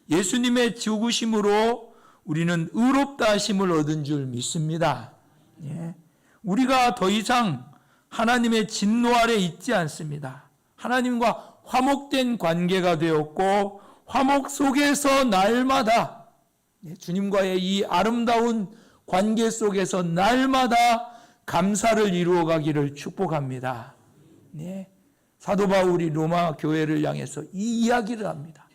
예수님의 죽으심으로 우리는 의롭다 하심을 얻은 줄 믿습니다. 우리가 더 이상 하나님의 진노 아래 있지 않습니다. 하나님과 화목된 관계가 되었고 화목 속에서 날마다 주님과의 이 아름다운 관계 속에서 날마다 감사를 이루어가기를 축복합니다. 사도 바울이 로마 교회를 향해서 이 이야기를 합니다.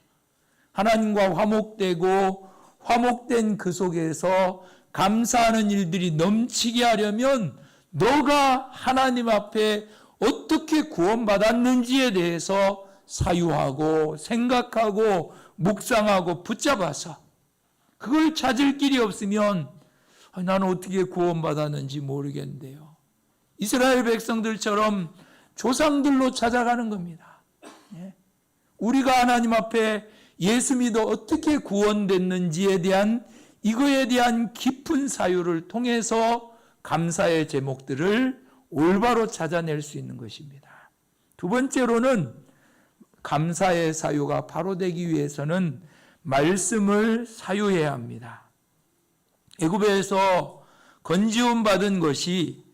하나님과 화목되고 화목된 그 속에서 감사하는 일들이 넘치게 하려면 너가 하나님 앞에 어떻게 구원받았는지에 대해서 사유하고 생각하고 묵상하고 붙잡아서 그걸 찾을 길이 없으면 나는 어떻게 구원받았는지 모르겠는데요. 이스라엘 백성들처럼 조상들로 찾아가는 겁니다. 우리가 하나님 앞에 예수 믿어 어떻게 구원됐는지에 대한 이거에 대한 깊은 사유를 통해서 감사의 제목들을 올바로 찾아낼 수 있는 것입니다. 두 번째로는 감사의 사유가 바로 되기 위해서는 말씀을 사유해야 합니다. 애굽에서 건지움 받은 것이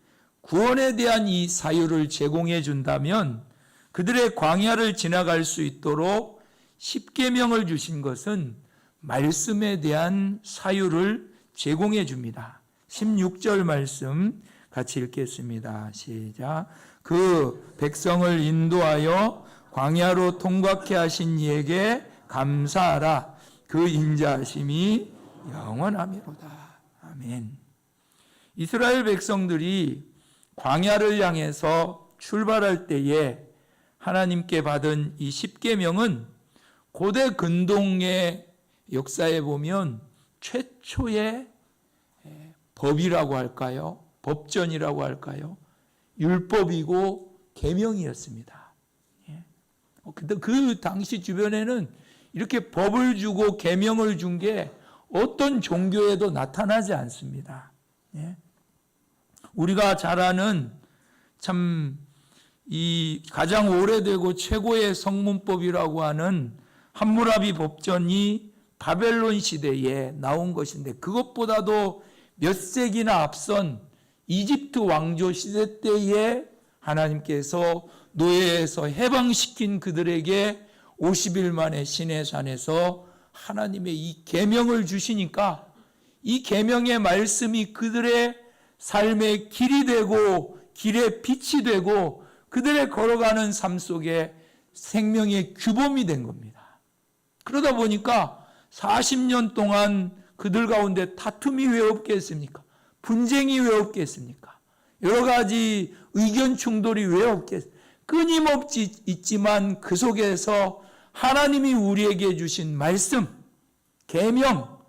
구원에 대한 이 사유를 제공해 준다면 그들의 광야를 지나갈 수 있도록 십계명을 주신 것은 말씀에 대한 사유를 제공해 줍니다. 16절 말씀 같이 읽겠습니다. 시작. 그 백성을 인도하여 광야로 통과케 하신 이에게 감사하라. 그 인자하심이 영원하미로다. 아멘. 이스라엘 백성들이 광야를 향해서 출발할 때에 하나님께 받은 이 십계명은 고대 근동의 역사에 보면 최초의 법이라고 할까요? 법전이라고 할까요? 율법이고 계명이었습니다. 그 당시 주변에는 이렇게 법을 주고 계명을 준 게 어떤 종교에도 나타나지 않습니다. 우리가 잘 아는 참 이 가장 오래되고 최고의 성문법이라고 하는 함무라비 법전이 바벨론 시대에 나온 것인데 그것보다도 몇 세기나 앞선 이집트 왕조 시대 때에 하나님께서 노예에서 해방시킨 그들에게 50일 만에 시내산에서 하나님의 이 계명을 주시니까 이 계명의 말씀이 그들의 삶의 길이 되고 길의 빛이 되고 그들의 걸어가는 삶 속에 생명의 규범이 된 겁니다. 그러다 보니까 40년 동안 그들 가운데 다툼이 왜 없겠습니까? 분쟁이 왜 없겠습니까? 여러 가지 의견 충돌이 왜 없겠습니까? 끊임없이 있지만 그 속에서 하나님이 우리에게 주신 말씀, 계명,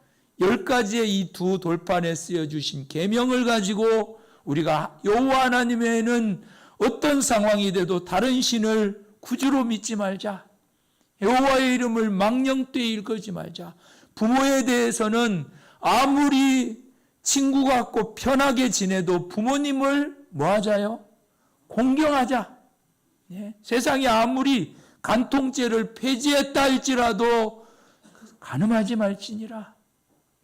10가지의 이 두 돌판에 쓰여 주신 계명을 가지고 우리가 여호와 하나님 외에는 어떤 상황이 돼도 다른 신을 구주로 믿지 말자. 여호와의 이름을 망령되이 일컬지 말자. 부모에 대해서는 아무리 친구 같고 편하게 지내도 부모님을 뭐 하자요? 공경하자. 예? 세상이 아무리 간통죄를 폐지했다 할지라도 간음하지 말지니라.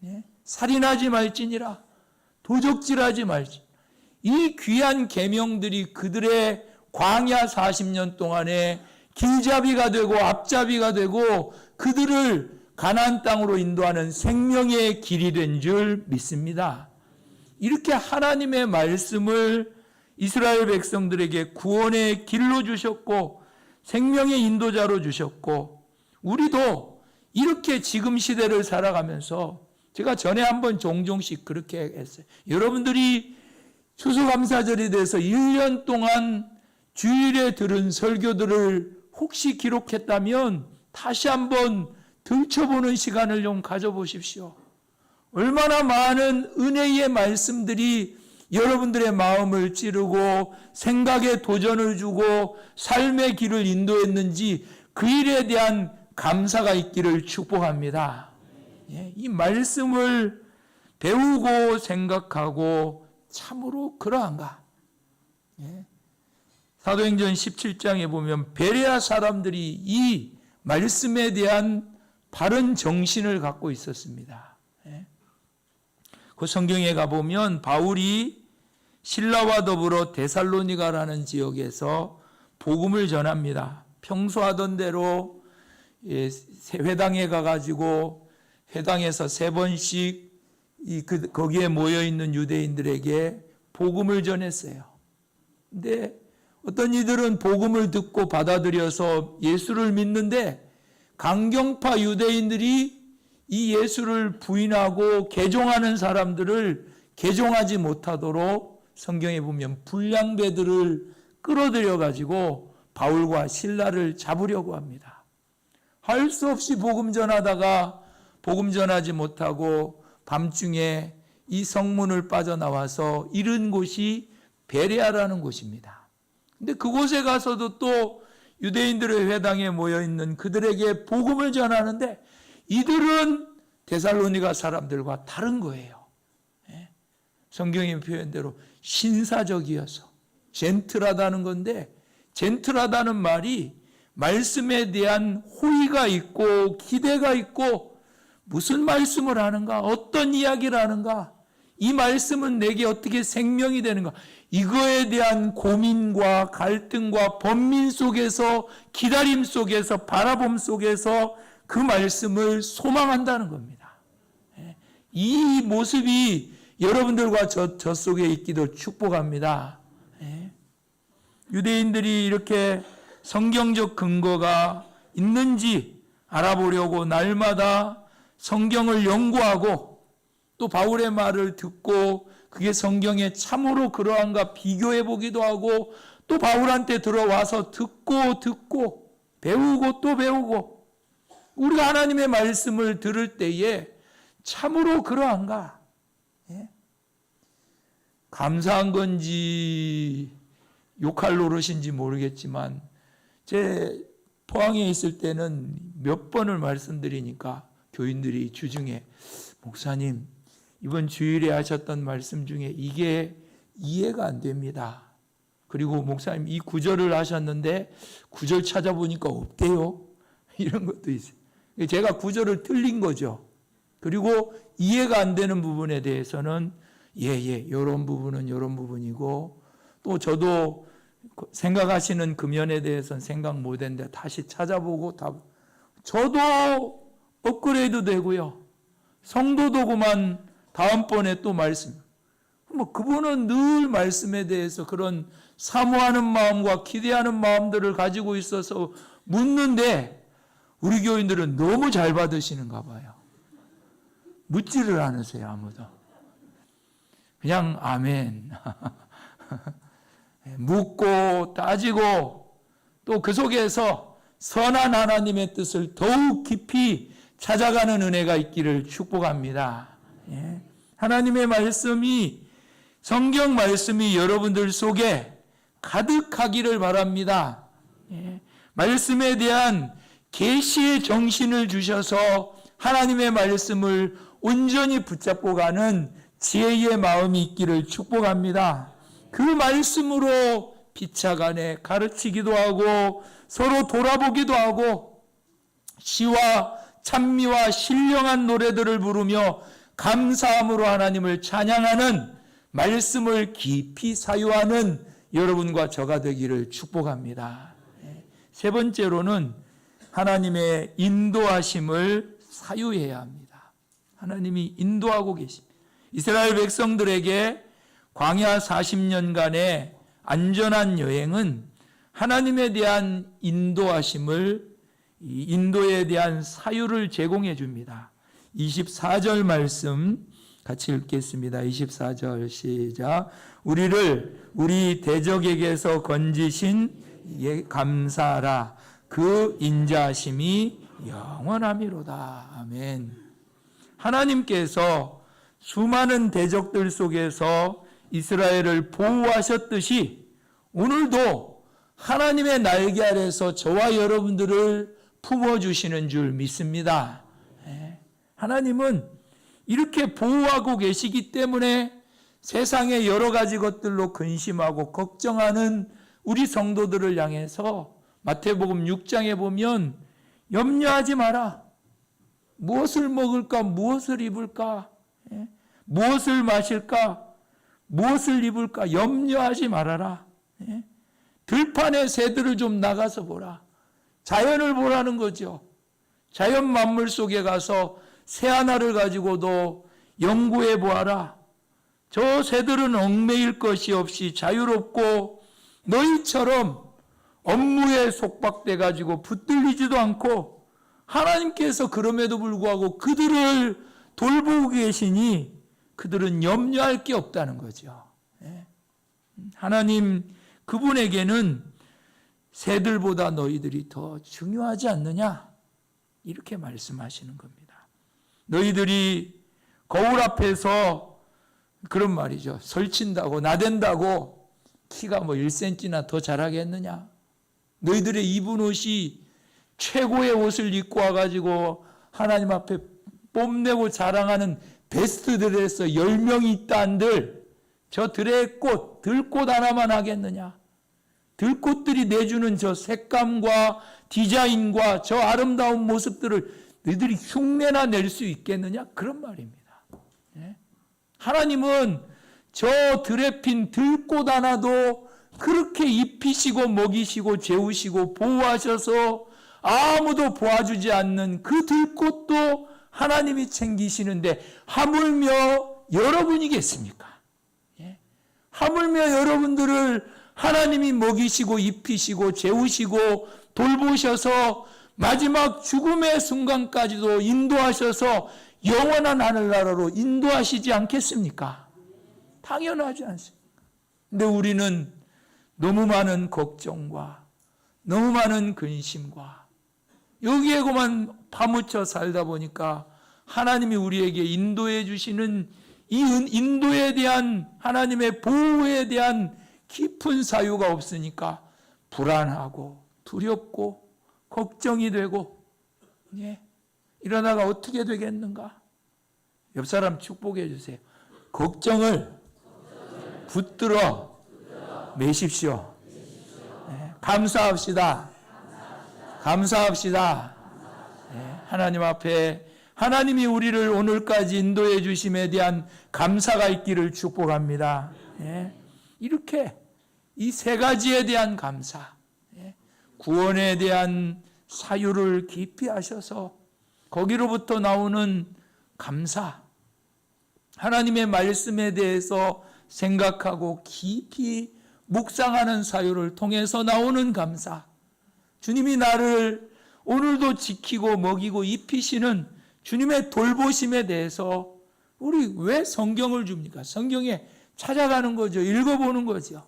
예? 살인하지 말지니라. 도적질하지 말지. 이 귀한 계명들이 그들의 광야 40년 동안에 길잡이가 되고 앞잡이가 되고 그들을 가나안 땅으로 인도하는 생명의 길이 된 줄 믿습니다. 이렇게 하나님의 말씀을 이스라엘 백성들에게 구원의 길로 주셨고 생명의 인도자로 주셨고 우리도 이렇게 지금 시대를 살아가면서 제가 전에 한번 종종씩 그렇게 했어요. 여러분들이 추수감사절에 대해서 1년 동안 주일에 들은 설교들을 혹시 기록했다면 다시 한번 들춰보는 시간을 좀 가져보십시오. 얼마나 많은 은혜의 말씀들이 여러분들의 마음을 찌르고 생각에 도전을 주고 삶의 길을 인도했는지 그 일에 대한 감사가 있기를 축복합니다. 이 말씀을 배우고 생각하고 참으로 그러한가? 사도행전 17장에 보면 베레아 사람들이 이 말씀에 대한 바른 정신을 갖고 있었습니다. 그 성경에 가보면 바울이 신라와 더불어 데살로니가라는 지역에서 복음을 전합니다. 평소 하던 대로 회당에 가가지고 회당에서 3번씩 거기에 모여있는 유대인들에게 복음을 전했어요. 근데 어떤 이들은 복음을 듣고 받아들여서 예수를 믿는데 강경파 유대인들이 이 예수를 부인하고 개종하는 사람들을 개종하지 못하도록 성경에 보면 불량배들을 끌어들여 가지고 바울과 실라를 잡으려고 합니다. 할 수 없이 복음 전하다가 복음 전하지 못하고 밤중에 이 성문을 빠져나와서 이른 곳이 베레아라는 곳입니다. 근데 그곳에 가서도 또 유대인들의 회당에 모여있는 그들에게 복음을 전하는데 이들은 데살로니가 사람들과 다른 거예요. 성경의 표현대로 신사적이어서 젠틀하다는 건데 젠틀하다는 말이 말씀에 대한 호의가 있고 기대가 있고 무슨 말씀을 하는가? 어떤 이야기를 하는가? 이 말씀은 내게 어떻게 생명이 되는가? 이거에 대한 고민과 갈등과 번민 속에서 기다림 속에서 바라봄 속에서 그 말씀을 소망한다는 겁니다. 이 모습이 여러분들과 저 속에 있기를 축복합니다. 유대인들이 이렇게 성경적 근거가 있는지 알아보려고 날마다 성경을 연구하고 또 바울의 말을 듣고 그게 성경에 참으로 그러한가 비교해 보기도 하고 또 바울한테 들어와서 듣고 배우고 또 배우고 우리가 하나님의 말씀을 들을 때에 참으로 그러한가? 감사한 건지 욕할 노릇인지 모르겠지만 제 포항에 있을 때는 몇 번을 말씀드리니까 교인들이 주중에 목사님 이번 주일에 하셨던 말씀 중에 이게 이해가 안 됩니다. 그리고 목사님 이 구절을 하셨는데 구절 찾아보니까 없대요. 이런 것도 있어요. 제가 구절을 틀린 거죠. 그리고 이해가 안 되는 부분에 대해서는 이런 부분은 이런 부분이고 또 저도 생각하시는 그 면에 대해서는 생각 못했는데 다시 찾아보고 저도 업그레이드 되고요. 성도도 그만 다음번에 또 말씀. 그분은 늘 말씀에 대해서 그런 사모하는 마음과 기대하는 마음들을 가지고 있어서 묻는데 우리 교인들은 너무 잘 받으시는가 봐요. 묻지를 않으세요, 아무도. 그냥 아멘. 묻고 따지고 또 그 속에서 선한 하나님의 뜻을 더욱 깊이 찾아가는 은혜가 있기를 축복합니다. 하나님의 말씀이 성경 말씀이 여러분들 속에 가득하기를 바랍니다. 말씀에 대한 계시의 정신을 주셔서 하나님의 말씀을 온전히 붙잡고 가는 지혜의 마음이 있기를 축복합니다. 그 말씀으로 피차간에 가르치기도 하고 서로 돌아보기도 하고 시와 찬미와 신령한 노래들을 부르며 감사함으로 하나님을 찬양하는 말씀을 깊이 사유하는 여러분과 저가 되기를 축복합니다. 세 번째로는 하나님의 인도하심을 사유해야 합니다. 하나님이 인도하고 계십니다. 이스라엘 백성들에게 광야 40년간의 안전한 여행은 하나님에 대한 인도하심을, 인도에 대한 사유를 제공해 줍니다. 24절 말씀 같이 읽겠습니다. 24절 시작. 우리를 우리 대적에게서 건지신 이에 감사하라. 그 인자하심이 영원함이로다. 아멘. 하나님께서 수많은 대적들 속에서 이스라엘을 보호하셨듯이 오늘도 하나님의 날개 아래서 저와 여러분들을 품어주시는 줄 믿습니다. 하나님은 이렇게 보호하고 계시기 때문에 세상의 여러 가지 것들로 근심하고 걱정하는 우리 성도들을 향해서 마태복음 6장에 보면 염려하지 마라. 무엇을 먹을까? 무엇을 입을까? 무엇을 마실까? 무엇을 입을까? 염려하지 말아라. 들판의 새들을 좀 나가서 보라. 자연을 보라는 거죠. 자연 만물 속에 가서 새 하나를 가지고도 연구해 보아라. 저 새들은 얽매일 것이 없이 자유롭고 너희처럼 업무에 속박돼 가지고 붙들리지도 않고 하나님께서 그럼에도 불구하고 그들을 돌보고 계시니 그들은 염려할 게 없다는 거죠. 하나님 그분에게는 새들보다 너희들이 더 중요하지 않느냐? 이렇게 말씀하시는 겁니다. 너희들이 거울 앞에서 그런 말이죠. 설친다고 나댄다고 키가 뭐 1cm나 더 자라겠느냐? 너희들의 입은 옷이 최고의 옷을 입고 와가지고 하나님 앞에 뽐내고 자랑하는 베스트 드레서 10명이 있다 한들 저 들의 꽃, 들꽃 하나만 하겠느냐? 들꽃들이 내주는 저 색감과 디자인과 저 아름다운 모습들을 너희들이 흉내나 낼 수 있겠느냐? 그런 말입니다. 하나님은 저 들에 핀 들꽃 하나도 그렇게 입히시고 먹이시고 재우시고 보호하셔서 아무도 보아주지 않는 그 들꽃도 하나님이 챙기시는데 하물며 여러분이겠습니까? 하물며 여러분들을 하나님이 먹이시고 입히시고 재우시고 돌보셔서 마지막 죽음의 순간까지도 인도하셔서 영원한 하늘나라로 인도하시지 않겠습니까? 당연하지 않습니까? 근데 우리는 너무 많은 걱정과 너무 많은 근심과 여기에만 파묻혀 살다 보니까 하나님이 우리에게 인도해 주시는 이 인도에 대한 하나님의 보호에 대한 깊은 사유가 없으니까 불안하고 두렵고 걱정이 되고 이러다가 어떻게 되겠는가? 옆 사람 축복해 주세요. 걱정을 붙들어 매십시오. 감사합시다. 감사합시다. 하나님 앞에 하나님이 우리를 오늘까지 인도해 주심에 대한 감사가 있기를 축복합니다. 이렇게 이 세 가지에 대한 감사, 구원에 대한 사유를 깊이 하셔서 거기로부터 나오는 감사, 하나님의 말씀에 대해서 생각하고 깊이 묵상하는 사유를 통해서 나오는 감사, 주님이 나를 오늘도 지키고 먹이고 입히시는 주님의 돌보심에 대해서 우리 왜 성경을 줍니까? 성경에 찾아가는 거죠. 읽어보는 거죠.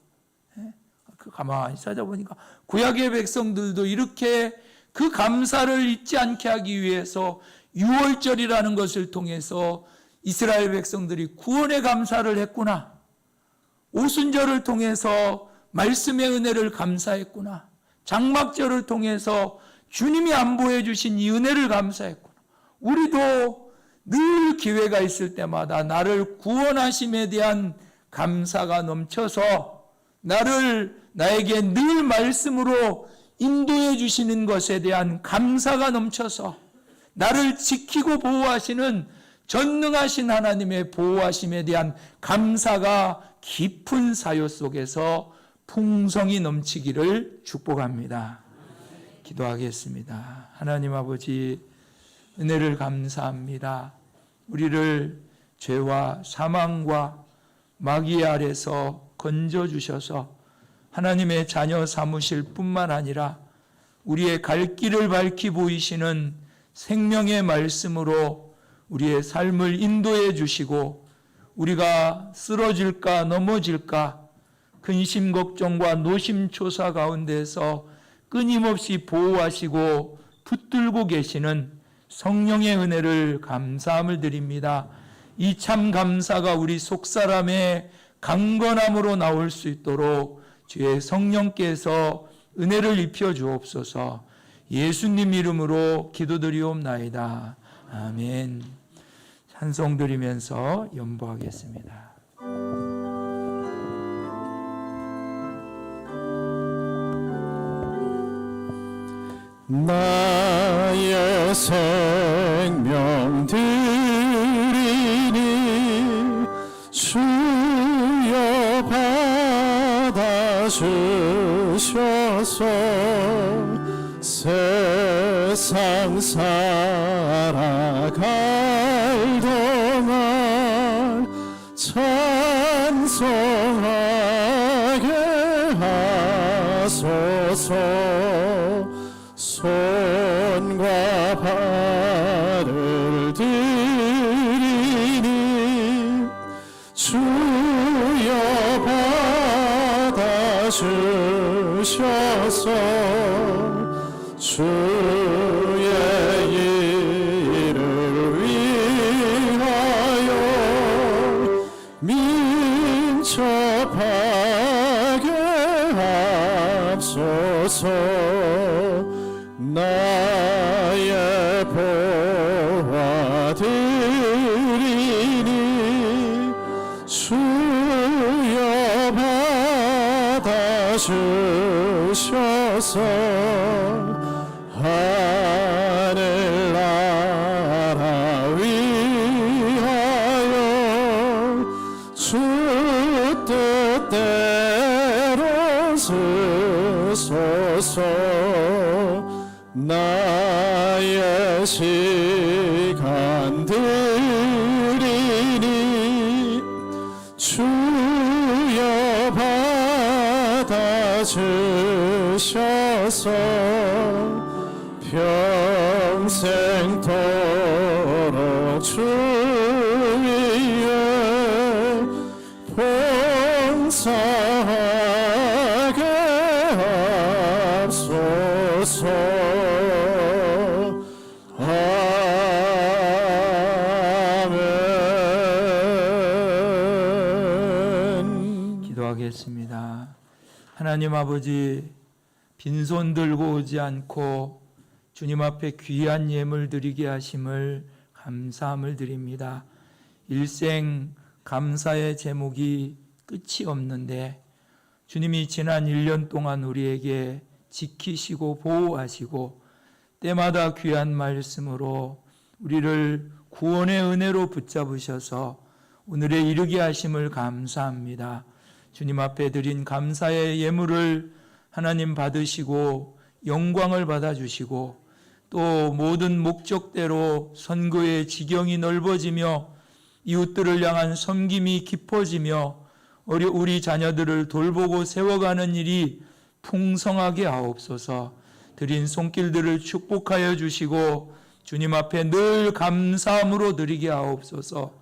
가만히 찾아보니까 구약의 백성들도 이렇게 그 감사를 잊지 않게 하기 위해서 유월절이라는 것을 통해서 이스라엘 백성들이 구원의 감사를 했구나. 오순절을 통해서 말씀의 은혜를 감사했구나. 장막절을 통해서 주님이 안보해 주신 이 은혜를 감사했구나. 우리도 늘 기회가 있을 때마다 나를 구원하심에 대한 감사가 넘쳐서 나에게 늘 말씀으로 인도해 주시는 것에 대한 감사가 넘쳐서 나를 지키고 보호하시는 전능하신 하나님의 보호하심에 대한 감사가 깊은 사요 속에서 풍성이 넘치기를 축복합니다. 기도하겠습니다. 하나님 아버지, 은혜를 감사합니다. 우리를 죄와 사망과 마귀 아래서 건져주셔서 하나님의 자녀 삼으실 뿐만 아니라 우리의 갈 길을 밝히 보이시는 생명의 말씀으로 우리의 삶을 인도해 주시고 우리가 쓰러질까 넘어질까 근심 걱정과 노심초사 가운데서 끊임없이 보호하시고 붙들고 계시는 성령의 은혜를 감사함을 드립니다. 이 참 감사가 우리 속사람의 강건함으로 나올 수 있도록 주의 성령께서 은혜를 입혀 주옵소서. 예수님 이름으로 기도드리옵나이다. 아멘. 찬송 드리면서 연보하겠습니다. 나의 생명 드리니 주여 받아주셔서 세상 살아갈 동안 찬송하게 하소서. 손과 발을 들이니 주여 받아주셔서 주의 일을 위하여 민첩하게 합소서. 나의 보화 드리니 주여 받아주셔서 하늘나라 위하여 주 뜻대로 쓰소서. 나의 시간 드리니 주여 받아주셔서 평생토록 주 위에 봉사하게 합소서. 기도하겠습니다. 하나님 아버지, 빈손 들고 오지 않고 주님 앞에 귀한 예물 드리게 하심을 감사함을 드립니다. 일생 감사의 제목이 끝이 없는데 주님이 지난 1년 동안 우리에게 지키시고 보호하시고 때마다 귀한 말씀으로 우리를 구원의 은혜로 붙잡으셔서 오늘에 이르게 하심을 감사합니다. 주님 앞에 드린 감사의 예물을 하나님 받으시고 영광을 받아주시고 또 모든 목적대로 선교의 지경이 넓어지며 이웃들을 향한 섬김이 깊어지며 우리 자녀들을 돌보고 세워가는 일이 풍성하게 하옵소서. 드린 손길들을 축복하여 주시고 주님 앞에 늘 감사함으로 드리게 하옵소서.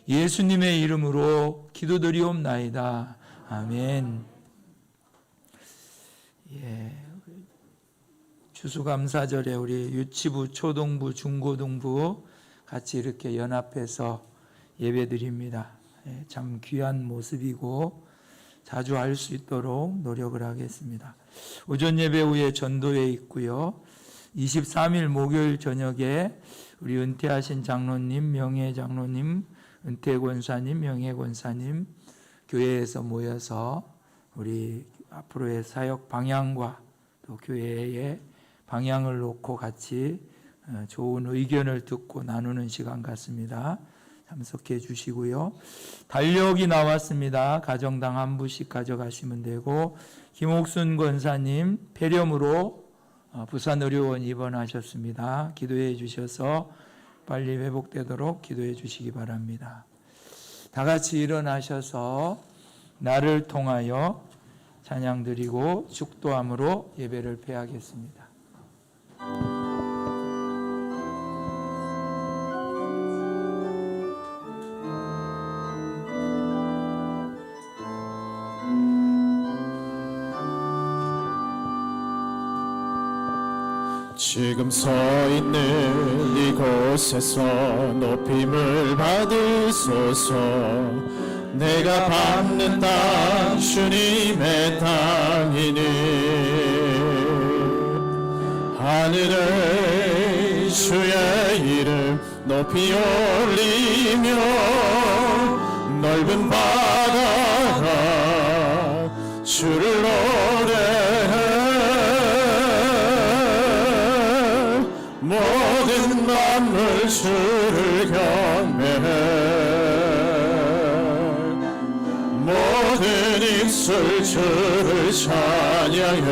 예수님의 이름으로 기도드리옵나이다. 아멘. 추수감사절에 우리 유치부, 초등부, 중고등부 같이 이렇게 연합해서 예배드립니다. 참 귀한 모습이고 자주 할 수 있도록 노력을 하겠습니다. 오전 예배 후에 전도회 있고요. 23일 목요일 저녁에 우리 은퇴하신 장로님, 명예 장로님, 은퇴 권사님, 명예 권사님 교회에서 모여서 우리 앞으로의 사역 방향과 또 교회의 방향을 놓고 같이 좋은 의견을 듣고 나누는 시간 같습니다. 참석해 주시고요. 달력이 나왔습니다. 가정당 한 부씩 가져가시면 되고, 김옥순 권사님 폐렴으로 부산의료원 입원하셨습니다. 기도해 주셔서 빨리 회복되도록 기도해 주시기 바랍니다. 다 같이 일어나셔서 나를 통하여 찬양 드리고 축도함으로 예배를 폐하겠습니다. 지금 서 있는 이곳에서 높임을 받으소서. 내가 밟는 땅 주님의 땅이니 하늘에 주의 이름 높이 올리며 넓은 바다가 주를 노래해. 모든 만물 주를 경배해. 모든 입술 주를 찬양해.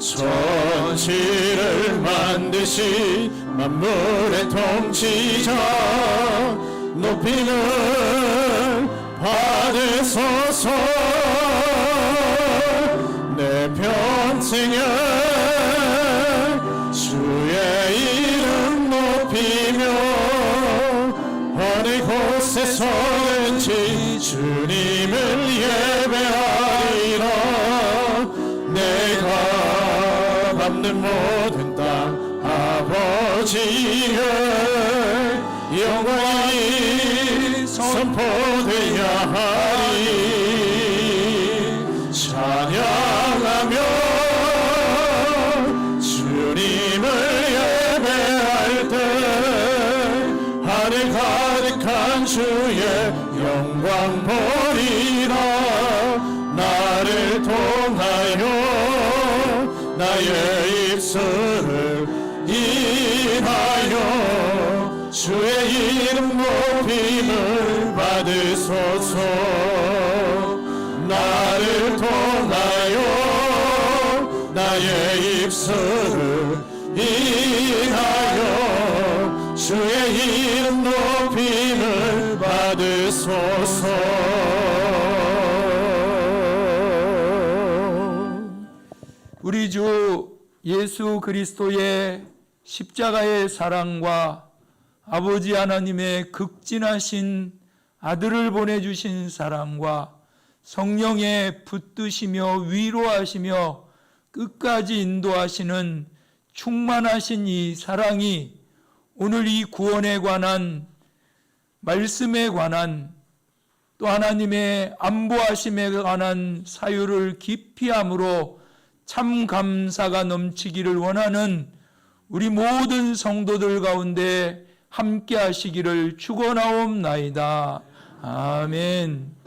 천지를 만드신 만물의 통치자 높이는 받으소서. 내 평생에 주의 이름 높이며 어느 곳에 서든지 주님을 예배하리라. 내가 밟는 모든 땅 아버지의 영광이 선포되어야 하리. 찬양하며 주님을 예배할 때 하늘 가득한 주의 영광 보리라. 나를 통하여 나의 입술을 인하여 주의 이름 높임을 받으소서. 나를 통하여 나의 입술을 인하여 주의 이름 높임을 받으소서. 우리 주 예수 그리스도의 십자가의 사랑과 아버지 하나님의 극진하신 아들을 보내주신 사랑과 성령의 붙드시며 위로하시며 끝까지 인도하시는 충만하신 이 사랑이 오늘 이 구원에 관한 말씀에 관한 또 하나님의 안보하심에 관한 사유를 깊이 함으로 참 감사가 넘치기를 원하는 우리 모든 성도들 가운데 함께 하시기를 축원하옵나이다. 아멘.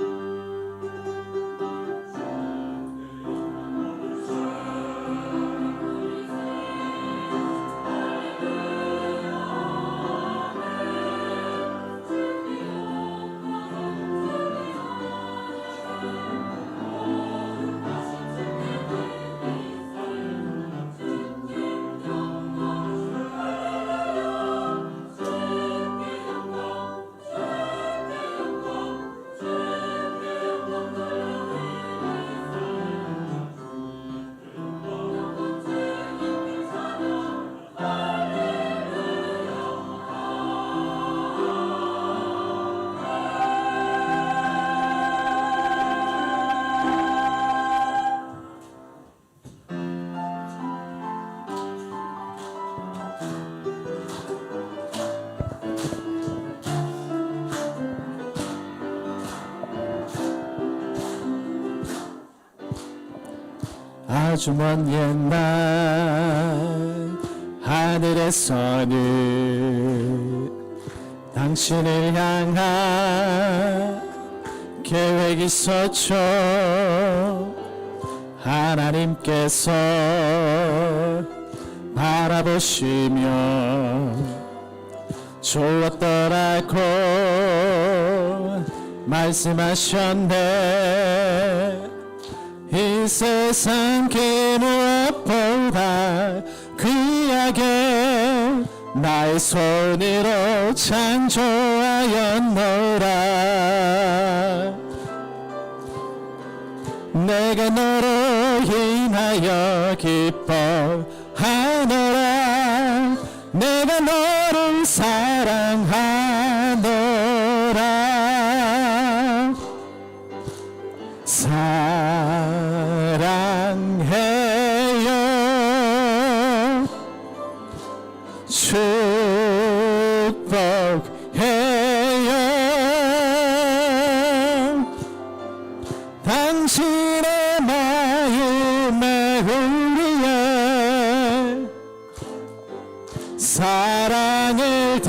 아주 먼 옛날 하늘에서는 당신을 향한 계획이 있었죠. 하나님께서 바라보시며 좋았더라고 말씀하셨네. 이 세상 그 무엇보다 귀하게 나의 손으로 창조하였노라. 내가 너로 인하여 기뻐하노라. 내가 너를 사랑하노라. 사랑해요. 축복해요. 당신의 마음에 우리의 사랑을